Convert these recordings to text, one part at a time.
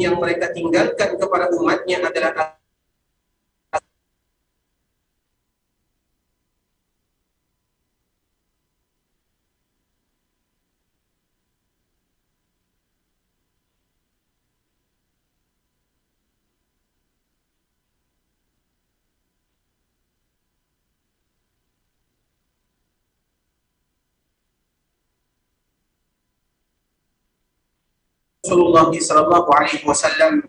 yang mereka tinggalkan kepada umatnya adalah Rasulullah sallallahu alaihi wasallam,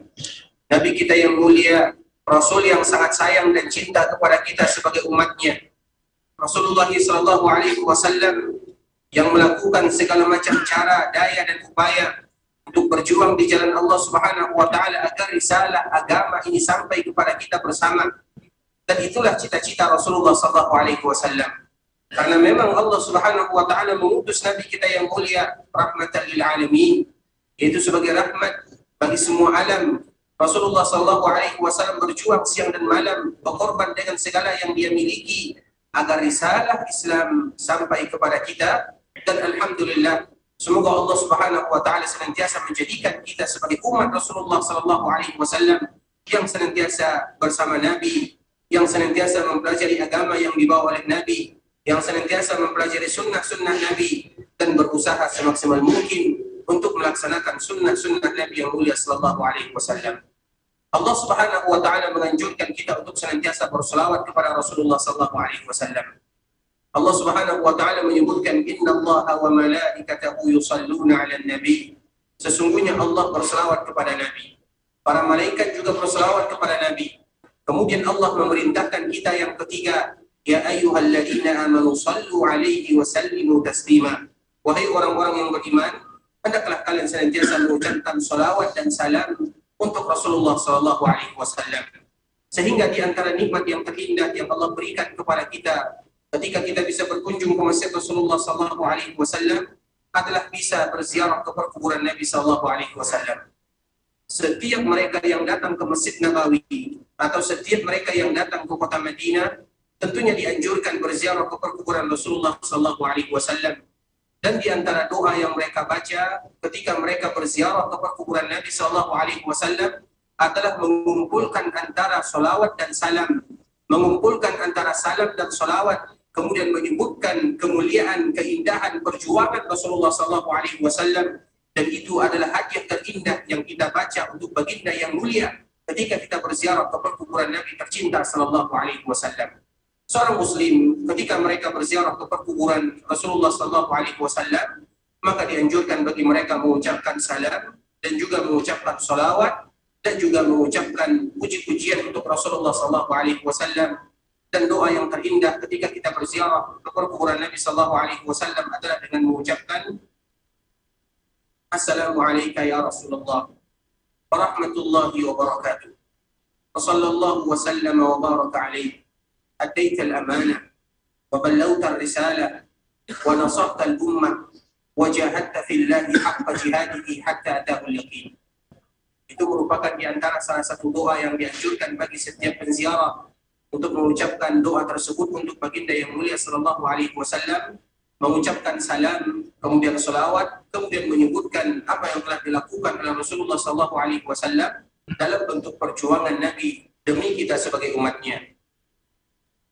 Nabi kita yang mulia, Rasul yang sangat sayang dan cinta kepada kita sebagai umatnya. Rasulullah sallallahu alaihi wasallam yang melakukan segala macam cara, daya dan upaya untuk berjuang di jalan Allah Subhanahu wa taala agar risalah agama ini sampai kepada kita bersama. Dan itulah cita-cita Rasulullah sallallahu alaihi wasallam. Karena memang Allah Subhanahu wa taala mengutus nabi kita yang mulia rahmatan lil alamin, yaitu sebagai rahmat bagi semua alam. Rasulullah sallallahu alaihi wasallam berjuang siang dan malam, berkorban dengan segala yang dia miliki agar risalah Islam sampai kepada kita. Dan alhamdulillah, semoga Allah Subhanahu wa taala senantiasa menjadikan kita sebagai umat Rasulullah sallallahu alaihi wasallam yang senantiasa bersama Nabi, yang senantiasa mempelajari agama yang dibawa oleh Nabi, yang senantiasa mempelajari sunnah-sunnah Nabi dan berusaha semaksimal mungkin untuk melaksanakan sunnah-sunnah Nabi yang mulia sallallahu alaihi wasallam. Allah Subhanahu wa taala menganjurkan kita untuk senantiasa berselawat kepada Rasulullah sallallahu alaihi wasallam. Allah Subhanahu wa taala menyebutkan innallaha wa malaikatahu yusalluna 'alan nabi. Sesungguhnya Allah berselawat kepada Nabi. Para malaikat juga berselawat kepada Nabi. Kemudian Allah memerintahkan kita yang ketiga, ya ayyuhalladzina amanu sallu 'alaihi wa sallimu taslima. Wahai orang-orang yang beriman, hendaklah kalian senantiasa mengucapkan salawat dan salam untuk Rasulullah sallallahu alaihi wasallam. Sehingga di antara nikmat yang terindah yang Allah berikan kepada kita ketika kita bisa berkunjung ke masjid Rasulullah sallallahu alaihi wasallam adalah bisa berziarah ke perkuburan Nabi sallallahu alaihi wasallam. Setiap mereka yang datang ke Masjid Nabawi atau setiap mereka yang datang ke kota Madinah tentunya dianjurkan berziarah ke perkuburan Rasulullah sallallahu alaihi wasallam. Dan di antara doa yang mereka baca ketika mereka berziarah ke perkuburan Nabi sallallahu alaihi wasallam adalah mengumpulkan antara salawat dan salam, mengumpulkan antara salam dan salawat, kemudian menyebutkan kemuliaan, keindahan perjuangan Rasulullah sallallahu alaihi wasallam. Dan itu adalah hadiah terindah yang kita baca untuk baginda yang mulia ketika kita berziarah ke perkuburan Nabi tercinta sallallahu alaihi wasallam. Seorang muslim ketika mereka berziarah ke perkuburan Rasulullah sallallahu alaihi wasallam, maka dianjurkan bagi mereka mengucapkan salam dan juga mengucapkan salawat dan juga mengucapkan puji-pujian untuk Rasulullah sallallahu alaihi wasallam. Dan doa yang terindah ketika kita berziarah ke perkuburan Nabi sallallahu alaihi wasallam adalah dengan mengucapkan Assalamualaikum ya Rasulullah wa rahmatullahi wa barakatuh. Wa sallallahu wa sallama wa baraka alaihi. أديت الأمانة وبلغت الرسالة ونصرت الأمة وجاهدت في الله حق جهاده حتى أتاه اليقين. Itu merupakan di antara salah satu doa yang dianjurkan bagi setiap penziarah untuk mengucapkan doa tersebut untuk baginda yang mulia sallallahu alaihi wasallam, mengucapkan salam, kemudian salawat, kemudian menyebutkan apa yang telah dilakukan oleh Rasulullah sallallahu alaihi wasallam dalam bentuk perjuangan Nabi demi kita sebagai umatnya.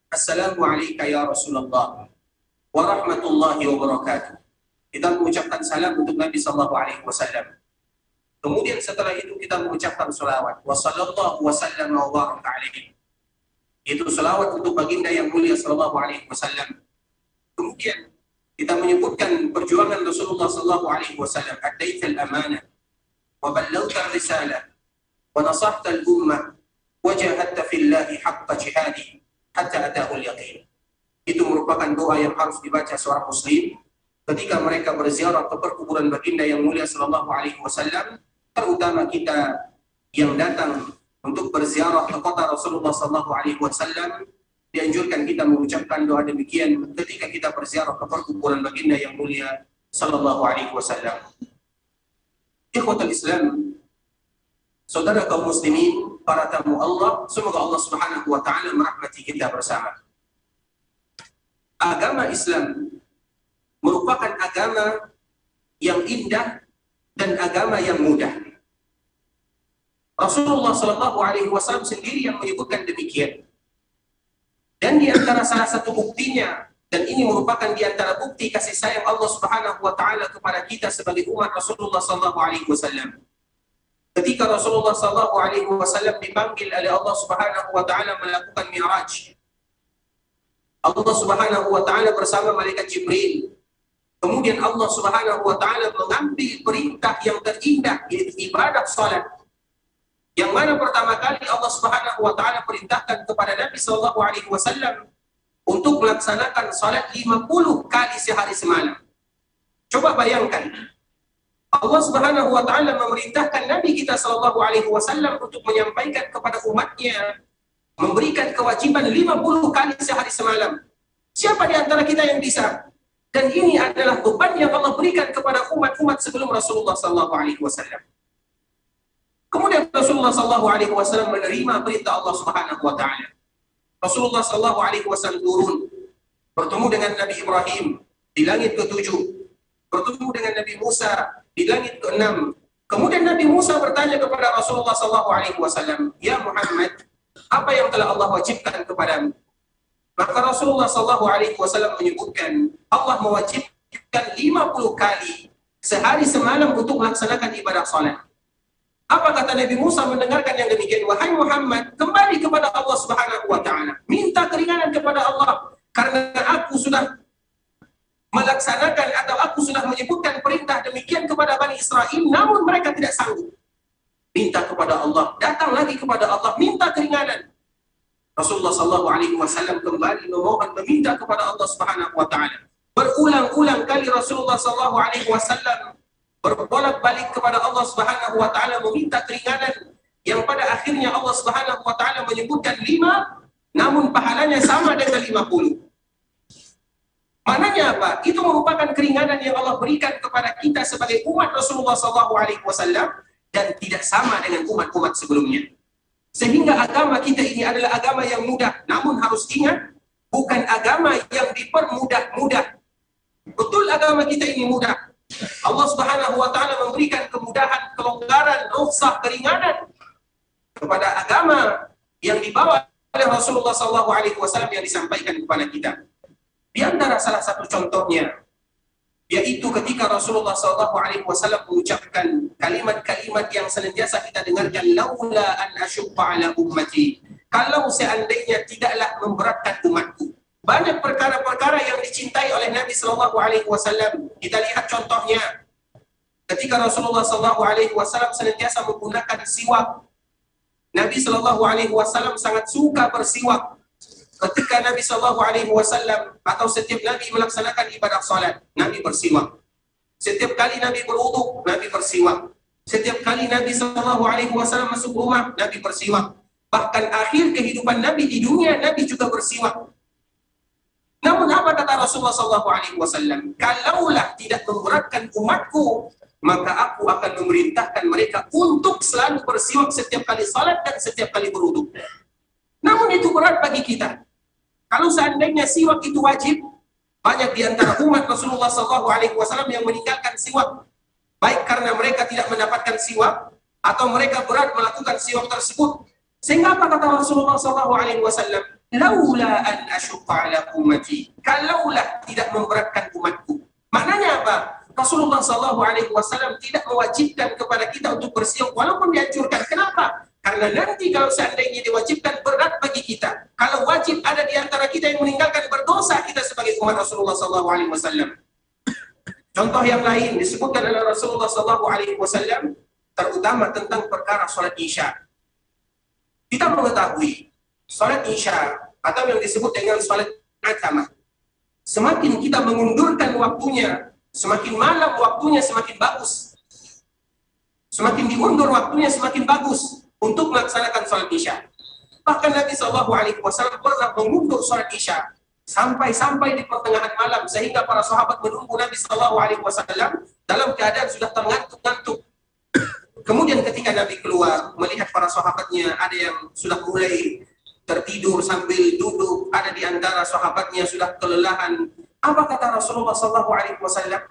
Assalamualaikum ya Rasulullah wa rahmatullahi wa barakatuh. Kita mengucapkan salam untuk Nabi sallallahu alaihi wasallam. Kemudian setelah itu kita mengucapkan salawat wa sallallahu wa sallam wa baraka alaihi. Itu salawat untuk baginda yang mulia sallallahu alaihi wasallam. Kemudian kita menyebutkan perjuangan Rasulullah sallallahu alaihi wasallam, addaita al-amanah wa ballaghta ar-risalah wa nasahta al-ummah wa jahadta fillahi haqqa jihadi hatta atahul yaqin. Itu merupakan doa yang harus dibaca seorang muslim ketika mereka berziarah ke perkuburan baginda yang mulia sallallahu alaihi wasallam, terutama kita yang datang untuk berziarah ke kota Rasulullah sallallahu alaihi wasallam. Dianjurkan kita mengucapkan doa demikian ketika kita berziarah ke perkuburan baginda yang mulia sallallahu alaihi wasallam. Ikhwatul Islam, saudara kaum muslimin, para tamu Allah, semoga Allah Subhanahu wa taala merahmati kita bersama. Agama Islam merupakan agama yang indah dan agama yang mudah. Rasulullah Shallallahu Alaihi Wasallam sendiri yang menyebutkan demikian. Dan di antara salah satu buktinya, dan ini merupakan di antara bukti kasih sayang Allah Subhanahu Wa Taala kepada kita sebagai umat Rasulullah Shallallahu Alaihi Wasallam. Ketika Rasulullah Shallallahu Alaihi Wasallam dipanggil oleh Allah Subhanahu Wa Taala melakukan Mi'raj, Allah Subhanahu Wa Taala bersama malaikat Jibril. Kemudian Allah Subhanahu Wa Taala mengambil perintah yang terindah, yaitu ibadah salat. Yang mana pertama kali Allah Subhanahu Wa Taala perintahkan kepada Nabi Sallallahu Alaihi Wasallam untuk melaksanakan salat 50 kali sehari semalam. Coba bayangkan, Allah Subhanahu Wa Taala memerintahkan Nabi kita Sallallahu Alaihi Wasallam untuk menyampaikan kepada umatnya, memberikan kewajiban 50 kali sehari semalam. Siapa di antara kita yang bisa? Dan ini adalah beban yang Allah berikan kepada umat-umat sebelum Rasulullah Sallallahu Alaihi Wasallam. Kemudian Rasulullah Sallallahu Alaihi Wasallam menerima perintah Allah Subhanahu Wa Taala. Rasulullah Sallallahu Alaihi Wasallam turun, bertemu dengan Nabi Ibrahim di langit ke-7, bertemu dengan Nabi Musa di langit ke-6. Kemudian Nabi Musa bertanya kepada Rasulullah Sallallahu Alaihi Wasallam, "Ya Muhammad, apa yang telah Allah wajibkan kepadamu?" Maka Rasulullah Sallallahu Alaihi Wasallam menyebutkan, Allah mewajibkan 50 kali sehari semalam untuk melaksanakan ibadah salat. Apa kata Nabi Musa mendengarkan yang demikian? Wahai Muhammad, kembali kepada Allah Subhanahu Wa Taala, minta keringanan kepada Allah, karena aku sudah melaksanakan atau aku sudah menyebutkan perintah demikian kepada Bani Israel, namun mereka tidak sanggup. Minta kepada Allah, datang lagi kepada Allah, minta keringanan. Rasulullah Sallallahu Alaihi Wasallam kembali memohon, meminta kepada Allah Subhanahu Wa Taala. Berulang-ulang kali Rasulullah Sallallahu Alaihi Wasallam berbolak-balik kepada Allah Subhanahu Wa Taala meminta keringanan, yang pada akhirnya Allah Subhanahu Wa Taala menyebutkan 5, namun pahalanya sama dengan 50. Maknanya apa? Itu merupakan keringanan yang Allah berikan kepada kita sebagai umat Rasulullah Sallallahu Alaihi Wasallam dan tidak sama dengan umat-umat sebelumnya. Sehingga agama kita ini adalah agama yang mudah. Namun harus ingat, bukan agama yang dipermudah-mudah. Betul agama kita ini mudah. Allah Subhanahu Wa Taala memberikan kemudahan, kelonggaran, rukhsah, keringanan kepada agama yang dibawa oleh Rasulullah Sallallahu Alaihi Wasallam yang disampaikan kepada kita. Di antara salah satu contohnya, yaitu ketika Rasulullah Sallallahu Alaihi Wasallam mengucapkan kalimat-kalimat yang senantiasa kita dengarkan, laula an asyqa ala ummati, kalau seandainya tidaklah memberatkan umatku. Banyak perkara-perkara yang dicintai oleh Nabi Sallallahu Alaihi Wasallam. Kita lihat contohnya, ketika Rasulullah Sallallahu Alaihi Wasallam senantiasa menggunakan siwak. Nabi Sallallahu Alaihi Wasallam sangat suka bersiwak. Ketika Nabi Sallallahu Alaihi Wasallam atau setiap Nabi melaksanakan ibadah salat, Nabi bersiwak. Setiap kali Nabi berwudu, Nabi bersiwak. Setiap kali Nabi Sallallahu Alaihi Wasallam masuk rumah, Nabi bersiwak. Bahkan akhir kehidupan Nabi di dunia, Nabi juga bersiwak. Namun apa kata Rasulullah Sallallahu Alaihi Wasallam? Kalaulah tidak memberatkan umatku, maka aku akan memerintahkan mereka untuk selalu bersiwak setiap kali salat dan setiap kali berwudu. Namun itu berat bagi kita. Kalau seandainya siwak itu wajib, banyak di antara umat Rasulullah Sallallahu Alaihi Wasallam yang meninggalkan siwak, baik karena mereka tidak mendapatkan siwak atau mereka berat melakukan siwak tersebut. Sehingga apa kata Rasulullah Sallallahu Alaihi Wasallam? Laula an asyqa ala ummati, kalaulah tidak memberatkan umatku. Maknanya apa? Rasulullah Sallallahu Alaihi Wasallam tidak mewajibkan kepada kita untuk bersiwak walaupun dianjurkan. Kenapa? Karena nanti kalau seandainya diwajibkan berat bagi kita. Kalau wajib ada di antara kita yang meninggalkan, berdosa kita sebagai umat Rasulullah Sallallahu Alaihi Wasallam. Contoh yang lain disebutkan oleh Rasulullah Sallallahu Alaihi Wasallam, terutama tentang perkara sholat isya. Kita mengetahui sholat isya atau yang disebut dengan sholat atama, semakin kita mengundurkan waktunya, semakin malam waktunya semakin bagus. Semakin diundur waktunya semakin bagus untuk melaksanakan sholat isya. Bahkan Nabi Sallallahu Alaihi Wasallam pernah mengundur sholat isya sampai di pertengahan malam, sehingga para sahabat menunggu Nabi Sallallahu Alaihi Wasallam dalam keadaan sudah terngantuk-ngantuk. Kemudian ketika Nabi keluar, melihat para sahabatnya ada yang sudah mulai tertidur sambil duduk, ada di antara sahabatnya sudah kelelahan. Apa kata Rasulullah Sallallahu Alaihi Wasallam?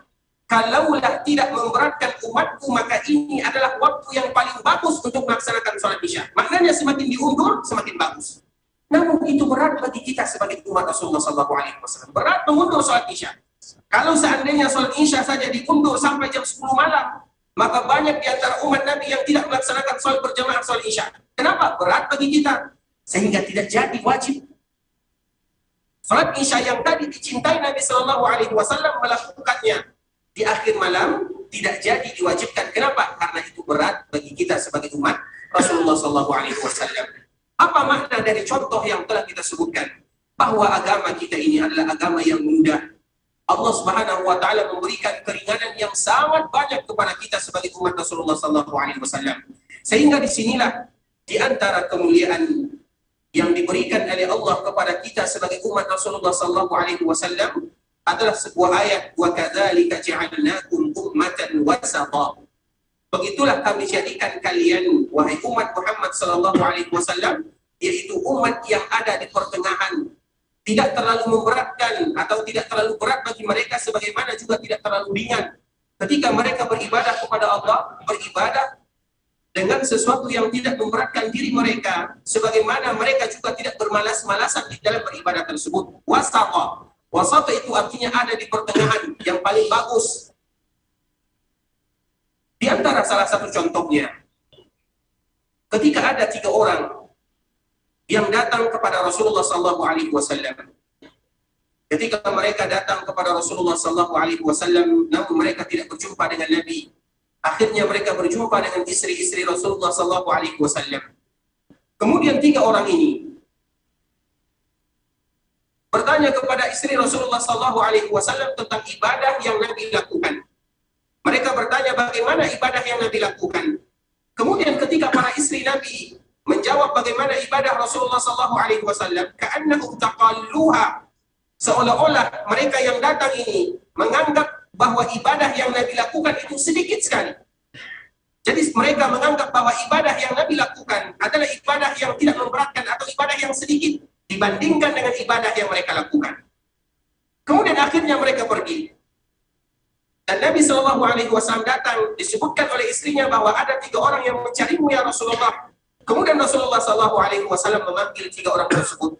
kalaulah tidak memberatkan umatku, maka ini adalah waktu yang paling bagus untuk melaksanakan sholat isya. Maknanya semakin diundur, semakin bagus. Namun itu berat bagi kita sebagai umat Rasulullah SAW. Berat mengundur sholat isya. Kalau seandainya sholat isya saja diundur sampai jam 10 malam, maka banyak di antara umat Nabi yang tidak melaksanakan sholat berjamaah sholat isya. Kenapa? Berat bagi kita. Sehingga tidak jadi wajib. Sholat isya yang tadi dicintai Nabi SAW melakukannya di akhir malam tidak jadi diwajibkan. Kenapa? Karena itu berat bagi kita sebagai umat Rasulullah SAW. Apa makna dari contoh yang telah kita sebutkan? Bahwa agama kita ini adalah agama yang mudah. Allah Subhanahu wa taala memberikan keringanan yang sangat banyak kepada kita sebagai umat Rasulullah SAW. Sehingga disinilah di antara kemuliaan yang diberikan oleh Allah kepada kita sebagai umat Rasulullah SAW adalah sebuah ayat, wa kadzalika ja'alnakum ummatan wasata. Begitulah kami jadikan kalian wahai umat Muhammad sallallahu alaihi wasallam, yaitu umat yang ada di pertengahan, tidak terlalu memberatkan atau tidak terlalu berat bagi mereka, sebagaimana juga tidak terlalu ringan. Ketika mereka beribadah kepada Allah, beribadah dengan sesuatu yang tidak memberatkan diri mereka, sebagaimana mereka juga tidak bermalas-malasan di dalam beribadah tersebut. Wasata. Wasata itu artinya ada di pertengahan, yang paling bagus. Di antara salah satu contohnya, ketika ada 3 orang yang datang kepada Rasulullah SAW. Ketika mereka datang kepada Rasulullah SAW, namun mereka tidak berjumpa dengan Nabi. Akhirnya mereka berjumpa dengan istri-istri Rasulullah SAW. Kemudian 3 orang ini bertanya kepada istri Rasulullah SAW tentang ibadah yang Nabi lakukan. Mereka bertanya bagaimana ibadah yang Nabi lakukan. Kemudian ketika para istri Nabi menjawab bagaimana ibadah Rasulullah SAW, ka'annahum taqalluha, seolah-olah mereka yang datang ini menganggap bahwa ibadah yang Nabi lakukan itu sedikit sekali. Jadi mereka menganggap bahwa ibadah yang Nabi lakukan adalah ibadah yang tidak memberatkan atau ibadah yang sedikit dibandingkan dengan ibadah yang mereka lakukan. Kemudian akhirnya mereka pergi. Dan Nabi SAW datang, disebutkan oleh istrinya bahwa ada 3 orang yang mencarimu ya Rasulullah. Kemudian Rasulullah SAW memanggil 3 orang tersebut.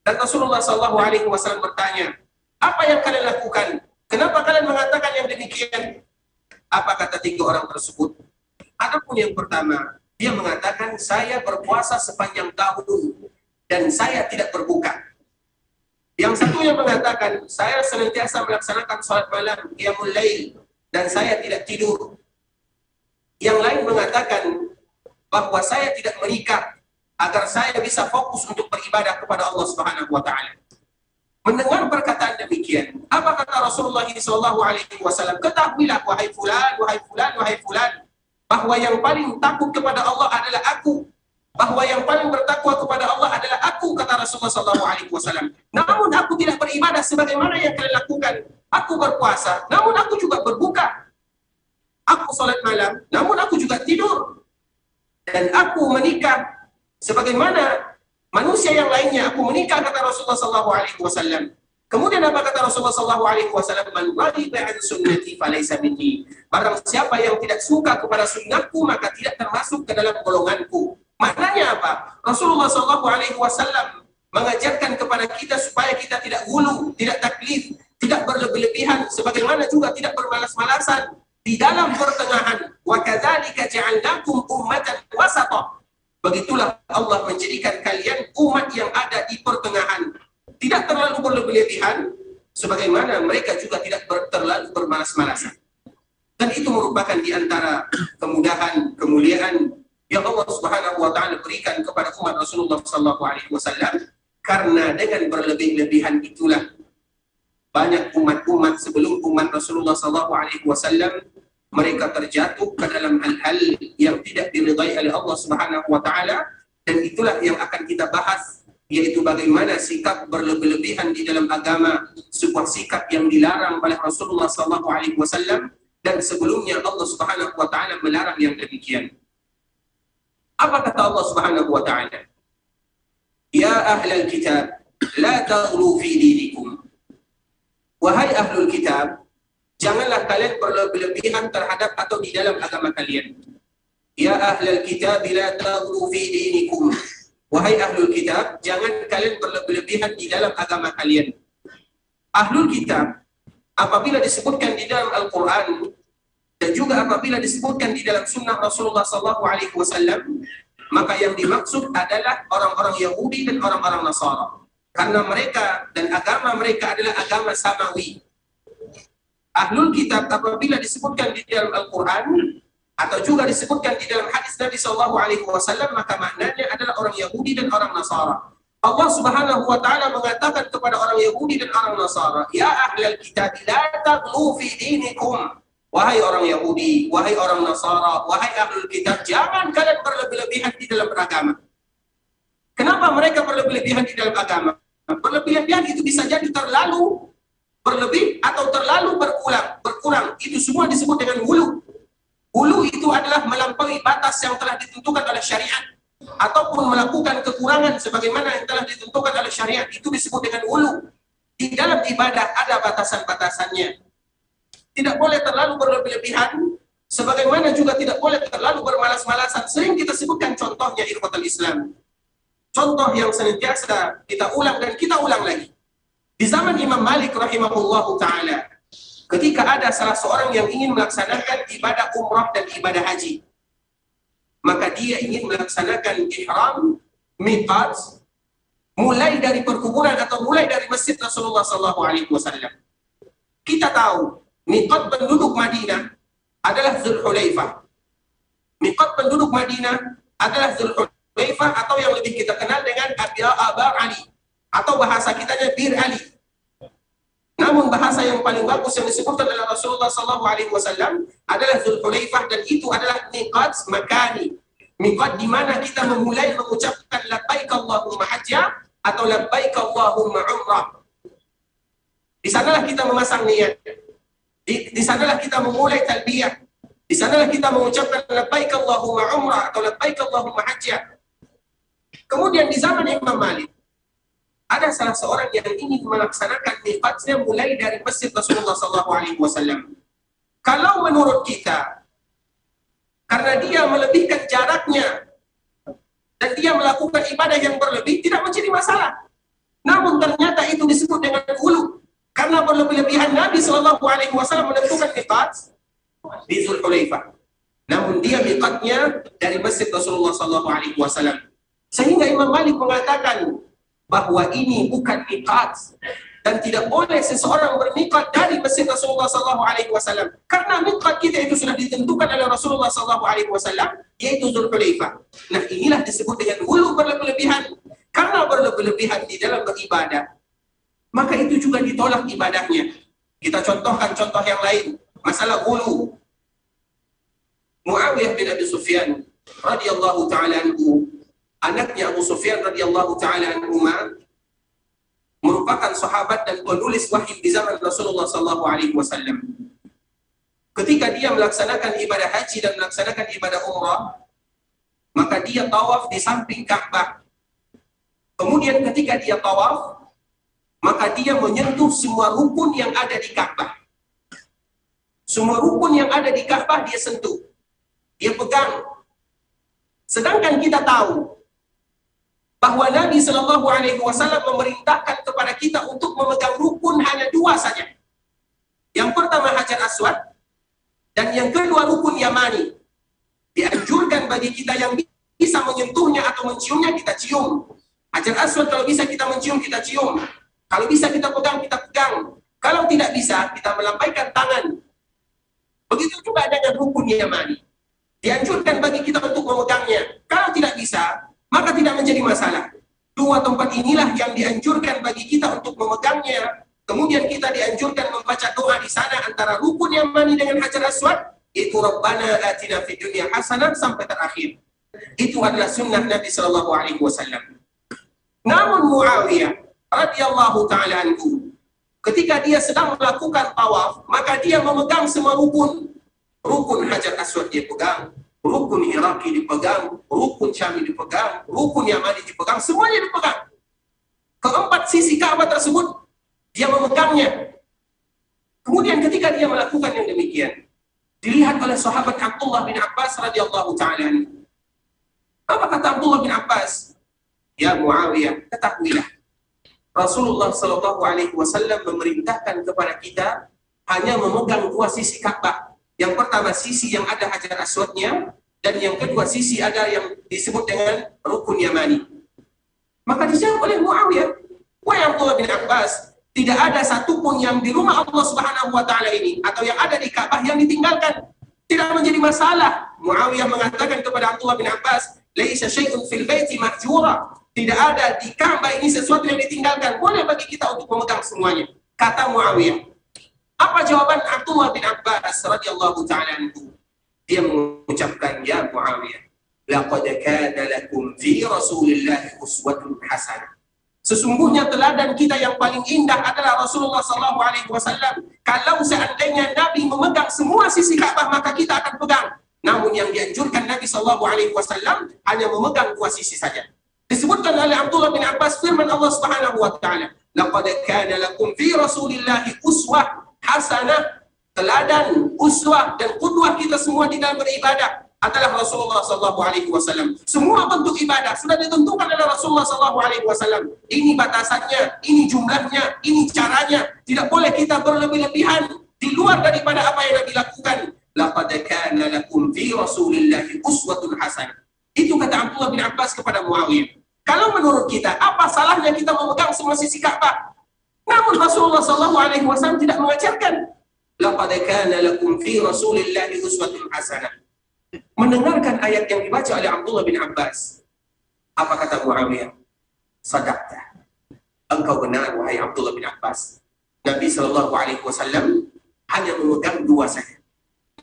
Dan Rasulullah SAW bertanya, apa yang kalian lakukan? Kenapa kalian mengatakan yang demikian? Apa kata 3 orang tersebut? Adapun yang pertama, dia mengatakan, saya berpuasa sepanjang tahun dan saya tidak berbuka. Yang satunya mengatakan, saya senantiasa melaksanakan sholat malam, qiyamul lail, dan saya tidak tidur. Yang lain mengatakan bahwa saya tidak menikah agar saya bisa fokus untuk beribadah kepada Allah Subhanahu wa taala. Mendengar perkataan demikian, apa kata Rasulullah SAW? Ketahuilah wahai fulan, wahai fulan, wahai fulan, bahwa yang paling takut kepada Allah adalah aku. Bahwa yang paling bertakwa kepada Allah adalah aku, kata Rasulullah SAW. Namun aku tidak beribadah sebagaimana yang kalian lakukan. Aku berpuasa, namun aku juga berbuka. Aku sholat malam, namun aku juga tidur. Dan aku menikah sebagaimana manusia yang lainnya. Aku menikah, kata Rasulullah SAW. Kemudian apa kata Rasulullah SAW? Man raghiba an sunnati falaysa minni. Barang siapa yang tidak suka kepada sunnahku, maka tidak termasuk ke dalam golonganku. Maknanya apa? Rasulullah SAW mengajarkan kepada kita supaya kita tidak gulu, tidak taklif, tidak berlebih-lebihan, sebagaimana juga tidak bermalas-malasan di dalam pertengahan. Wa kadzalika ja'alnakum ummatan wasata. Begitulah Allah menjadikan kalian umat yang ada di pertengahan, tidak terlalu berlebih-lebihan, sebagaimana mereka juga tidak terlalu bermalas-malasan. Dan itu merupakan di antara kemudahan, kemuliaan yang Allah Subhanahu wa taala berikan kepada umat Rasulullah SAW, karena dengan berlebih-lebihan itulah banyak umat-umat sebelum umat Rasulullah SAW mereka terjatuh ke dalam hal-hal yang tidak diridai oleh Allah Subhanahu wa taala, dan itulah yang akan kita bahas, yaitu bagaimana sikap berlebih-lebihan di dalam agama, sebuah sikap yang dilarang oleh Rasulullah SAW, dan sebelumnya Allah Subhanahu wa taala melarang yang demikian. Apa kata Allah Subhanahu wa ta'ala? Ya ahlal kitab, la taghlu fi dinikum. Wahai ahlul kitab, janganlah kalian berlebihan terhadap atau di dalam agama kalian. Ya ahlal kitab la taghlu fi dinikum. Wahai ahlul kitab, jangan kalian berlebihan di dalam agama kalian. Ahlul kitab apabila disebutkan di dalam Al-Qur'an dan juga apabila disebutkan di dalam sunnah Rasulullah SAW, maka yang dimaksud adalah orang-orang Yahudi dan orang-orang Nasara. Karena mereka dan agama mereka adalah agama samawi. Ahlul kitab apabila disebutkan di dalam Al-Quran atau juga disebutkan di dalam hadis Nabi SAW, maka maknanya adalah orang Yahudi dan orang Nasara. Allah Subhanahu wa taala mengatakan kepada orang Yahudi dan orang Nasara, "Ya ahlal kitab la taghlu fi dinikum." Wahai orang Yahudi, wahai orang Nasara, wahai ahlul kitab, jangan kalian berlebihan di dalam beragama. Kenapa mereka berlebihan di dalam agama? Berlebihan itu bisa jadi terlalu berlebih atau terlalu berkurang. Itu semua disebut dengan hulu. Hulu itu adalah melampaui batas yang telah ditentukan oleh syariat, ataupun melakukan kekurangan sebagaimana yang telah ditentukan oleh syariat. Itu disebut dengan hulu. Di dalam ibadah ada batasan-batasannya. Tidak boleh terlalu berlebihan, sebagaimana juga tidak boleh terlalu bermalas-malasan. Sering kita sebutkan contohnya ikhwatal Islam. Contoh yang senantiasa kita ulang dan kita ulang lagi. Di zaman Imam Malik rahimahullahu ta'ala, ketika ada salah seorang yang ingin melaksanakan ibadah umrah dan ibadah haji, maka dia ingin melaksanakan ihram, miqat, mulai dari perkuburan atau mulai dari masjid Rasulullah SAW. Kita tahu miqat penduduk Madinah adalah Dzulhulaifah. Miqat penduduk Madinah adalah Dzulhulaifah, atau yang lebih kita kenal dengan Abar Ali, atau bahasa kitanya Bir Ali. Namun bahasa yang paling bagus yang disebutkan oleh Rasulullah SAW adalah Dzulhulaifah, dan itu adalah miqat makani. Miqat di mana kita memulai mengucapkan labbaik Allahumma hajja atau labbaik Allahumma umrah. Di sanalah kita memasang niat. Di sanalah kita memulai talbiyah. Di sanalah kita mengucapkan labbaik Allahumma umrah atau labbaik Allahumma hajja. Kemudian di zaman Imam Malik, ada salah seorang yang ingin melaksanakan miqatnya mulai dari masjid Rasulullah SAW. Kalau menurut kita, karena dia melebihkan jaraknya dan dia melakukan ibadah yang berlebih, tidak menjadi masalah. Namun ternyata itu disebut dengan hulu. Karena berlebihan Nabi SAW menentukan miqat di Dzulhulaifah. Namun dia miqatnya dari masjid Rasulullah SAW. Sehingga Imam Malik mengatakan bahwa ini bukan miqat dan tidak boleh seseorang bermiqat dari masjid Rasulullah SAW. Karena miqat kita itu sudah ditentukan oleh Rasulullah SAW, yaitu Dzulhulaifah. Nah, inilah disebut dengan hulu, berlebihan. Karena berlebihan di dalam beribadah, maka itu juga ditolak ibadahnya. Kita contohkan contoh yang lain. Masalah hulu. Muawiyah bin Abi Sufyan radhiyallahu ta'ala anhu, anaknya Abu Sufyan radhiyallahu ta'ala anhu, merupakan sahabat dan penulis wahyu di zaman Rasulullah SAW. Ketika dia melaksanakan ibadah haji dan melaksanakan ibadah umrah, maka dia tawaf di samping Ka'bah. Kemudian ketika dia tawaf, maka dia menyentuh semua rukun yang ada di Ka'bah. Semua rukun yang ada di Ka'bah dia sentuh. Dia pegang. Sedangkan kita tahu bahwa Nabi SAW memerintahkan kepada kita untuk memegang rukun hanya dua saja. Yang pertama Hajar Aswad, dan yang kedua rukun Yamani. Dianjurkan bagi kita yang bisa menyentuhnya atau menciumnya, kita cium. Hajar Aswad kalau bisa kita mencium, kita cium. Kalau bisa kita pegang, kita pegang. Kalau tidak bisa, kita melambaikan tangan. Begitu juga dengan rukun Yamani. Dianjurkan bagi kita untuk memegangnya. Kalau tidak bisa, maka tidak menjadi masalah. Dua tempat inilah yang dianjurkan bagi kita untuk memegangnya. Kemudian kita dianjurkan membaca doa di sana antara rukun Yamani dengan Hajar Aswad. Itu Rabbana atina fid dunya hasanah sampai terakhir. Itu adalah sunnah Nabi SAW. Namun Muawiyah radhiyallahu ta'ala anhu, ketika dia sedang melakukan tawaf, maka dia memegang semua rukun. Rukun Hajar Aswad dia pegang, rukun Iraqi dipegang, rukun Syami dipegang, rukun Yamani dipegang, semuanya dipegang. Keempat sisi Ka'bah tersebut dia memegangnya. Kemudian ketika dia melakukan yang demikian, dilihat oleh sahabat Abdullah bin Abbas radhiyallahu taala anhu. Apa kata Abdullah bin Abbas? Ya Muawiyah, ketahuilah Rasulullah Shallallahu Alaihi Wasallam memerintahkan kepada kita hanya memegang dua sisi Ka'bah. Yang pertama sisi yang ada Hajar Aswadnya, dan yang kedua sisi ada yang disebut dengan Rukun Yamani. Maka dijawab oleh Muawiyah, wahai Abdullah bin Abbas, tidak ada satupun yang di rumah Allah Subhanahu wa taala ini atau yang ada di Ka'bah yang ditinggalkan. Tidak menjadi masalah. Muawiyah mengatakan kepada Abdullah bin Abbas, laisa syai'un fil baiti mahjura. Tidak ada di Ka'bah ini sesuatu yang ditinggalkan. Boleh bagi kita untuk memegang semuanya. Kata Muawiyah. Apa jawaban Abdullah bin Abbas radhiyallahu taala anhu? Dia mengucapkan, ya Muawiyah, laqad kana lakum fi Rasulillah uswatun hasanah. Sesungguhnya teladan kita yang paling indah adalah Rasulullah sallallahu alaihi wasallam. Kalau seandainya Nabi memegang semua sisi Ka'bah, maka kita akan pegang. Namun yang dianjurkan Nabi sallallahu alaihi wasallam hanya memegang dua sisi saja. Disebutkan oleh Abdullah bin Abbas firman Allah Subhanahu wa taala, laqad kana lakum fi Rasulillah uswah hasanah. Teladan, uswah dan qudwah kita semua di dalam beribadah adalah Rasulullah sallallahu alaihi wasallam. Semua bentuk ibadah sudah ditentukan oleh Rasulullah sallallahu alaihi wasallam. Ini batasannya, ini jumlahnya, ini caranya. Tidak boleh kita berlebih-lebihan di luar daripada apa yang Nabi lakukan. Laqad kana lakum fi Rasulillah uswatun hasanah. Itu kata Abdullah bin Abbas kepada Muawiyah. Kalau menurut kita, apa salahnya kita memegang semua sisi Ka'bah? Namun Rasulullah sallallahu alaihi wasallam tidak mengajarkan. Laqad kana lakum fi Rasulillah uswatun hasanah. Mendengarkan ayat yang dibaca oleh Abdullah bin Abbas, apa kata Muawiyah? Sadaqta. Engkau benar wahai Abdullah bin Abbas. Nabi sallallahu alaihi wasallam hanya memegang dua saja.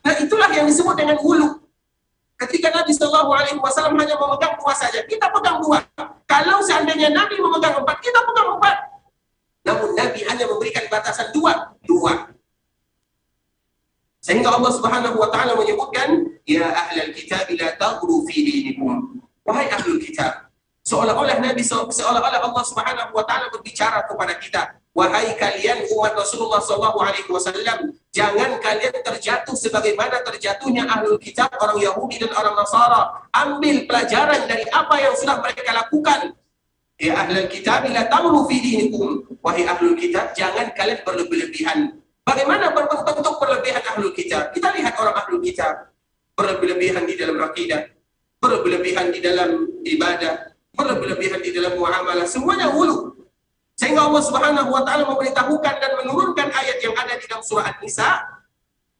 Nah, itulah yang disebut dengan wulu. Ketika Nabi sallallahu alaihi wasallam hanya memegang dua saja, kita pegang dua. Kalau seandainya Nabi memegang empat, kita pegang empat. Namun Nabi hanya memberikan batasan dua. Sehingga Allah Subhanahu wa taala menyebutkan, ya ahlal kitab la taghlu fi dinikum. Wahai ahlul kitab, seolah-olah Allah Subhanahu wa taala berbicara kepada kita, wahai kalian umat Rasulullah sallallahu alaihi wasallam, jangan kalian terjatuh sebagaimana terjatuhnya ahlul kitab, orang Yahudi dan orang Nasara. Ambil pelajaran dari apa yang sudah mereka lakukan. Ya ahlul kitab la taghlu fi dinikum. Wahai ahlul kitab, jangan kalian berlebih-lebihan. Bagaimana bentuk berlebihan ahlul kitab? Kita lihat orang ahlul kitab berlebihan di dalam akidah, berlebihan di dalam ibadah, berlebihan di dalam muamalah, semuanya hulu. Sehingga Allah Subhanahu wa taala memberitahukan dan menurunkan ayat yang ada di dalam surah An-Nisa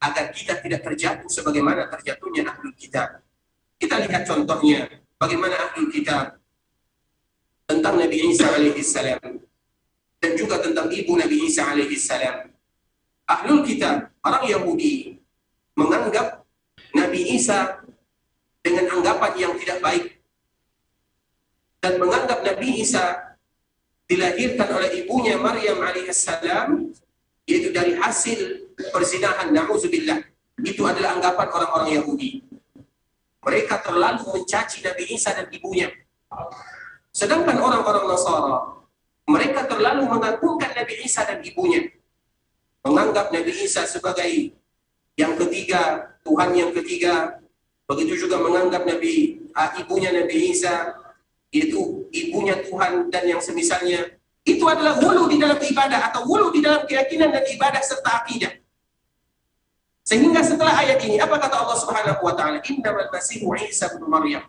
agar kita tidak terjatuh sebagaimana terjatuhnya ahlul kitab. Kita lihat contohnya bagaimana ahlul kitab tentang Nabi Isa alaihi salam dan juga tentang ibu Nabi Isa alaihi salam. Ahlul kitab, orang Yahudi, menganggap Nabi Isa dengan anggapan yang tidak baik. Dan menganggap Nabi Isa dilahirkan oleh ibunya Maryam alaihissalam, yaitu dari hasil perzinahan, na'udzubillah. Itu adalah anggapan orang-orang Yahudi. Mereka terlalu mencaci Nabi Isa dan ibunya. Sedangkan orang-orang Nasara, mereka terlalu mengagungkan Nabi Isa dan ibunya. Menganggap Nabi Isa sebagai yang ketiga, Tuhan yang ketiga. Begitu juga menganggap ibunya Nabi Isa itu ibunya Tuhan dan yang semisalnya. Itu adalah hulu di dalam ibadah atau hulu di dalam keyakinan dan ibadah serta akidah. Sehingga setelah ayat ini, apa kata Allah Subhanahu wa taala? Innamal masihu Isa bin Maryam.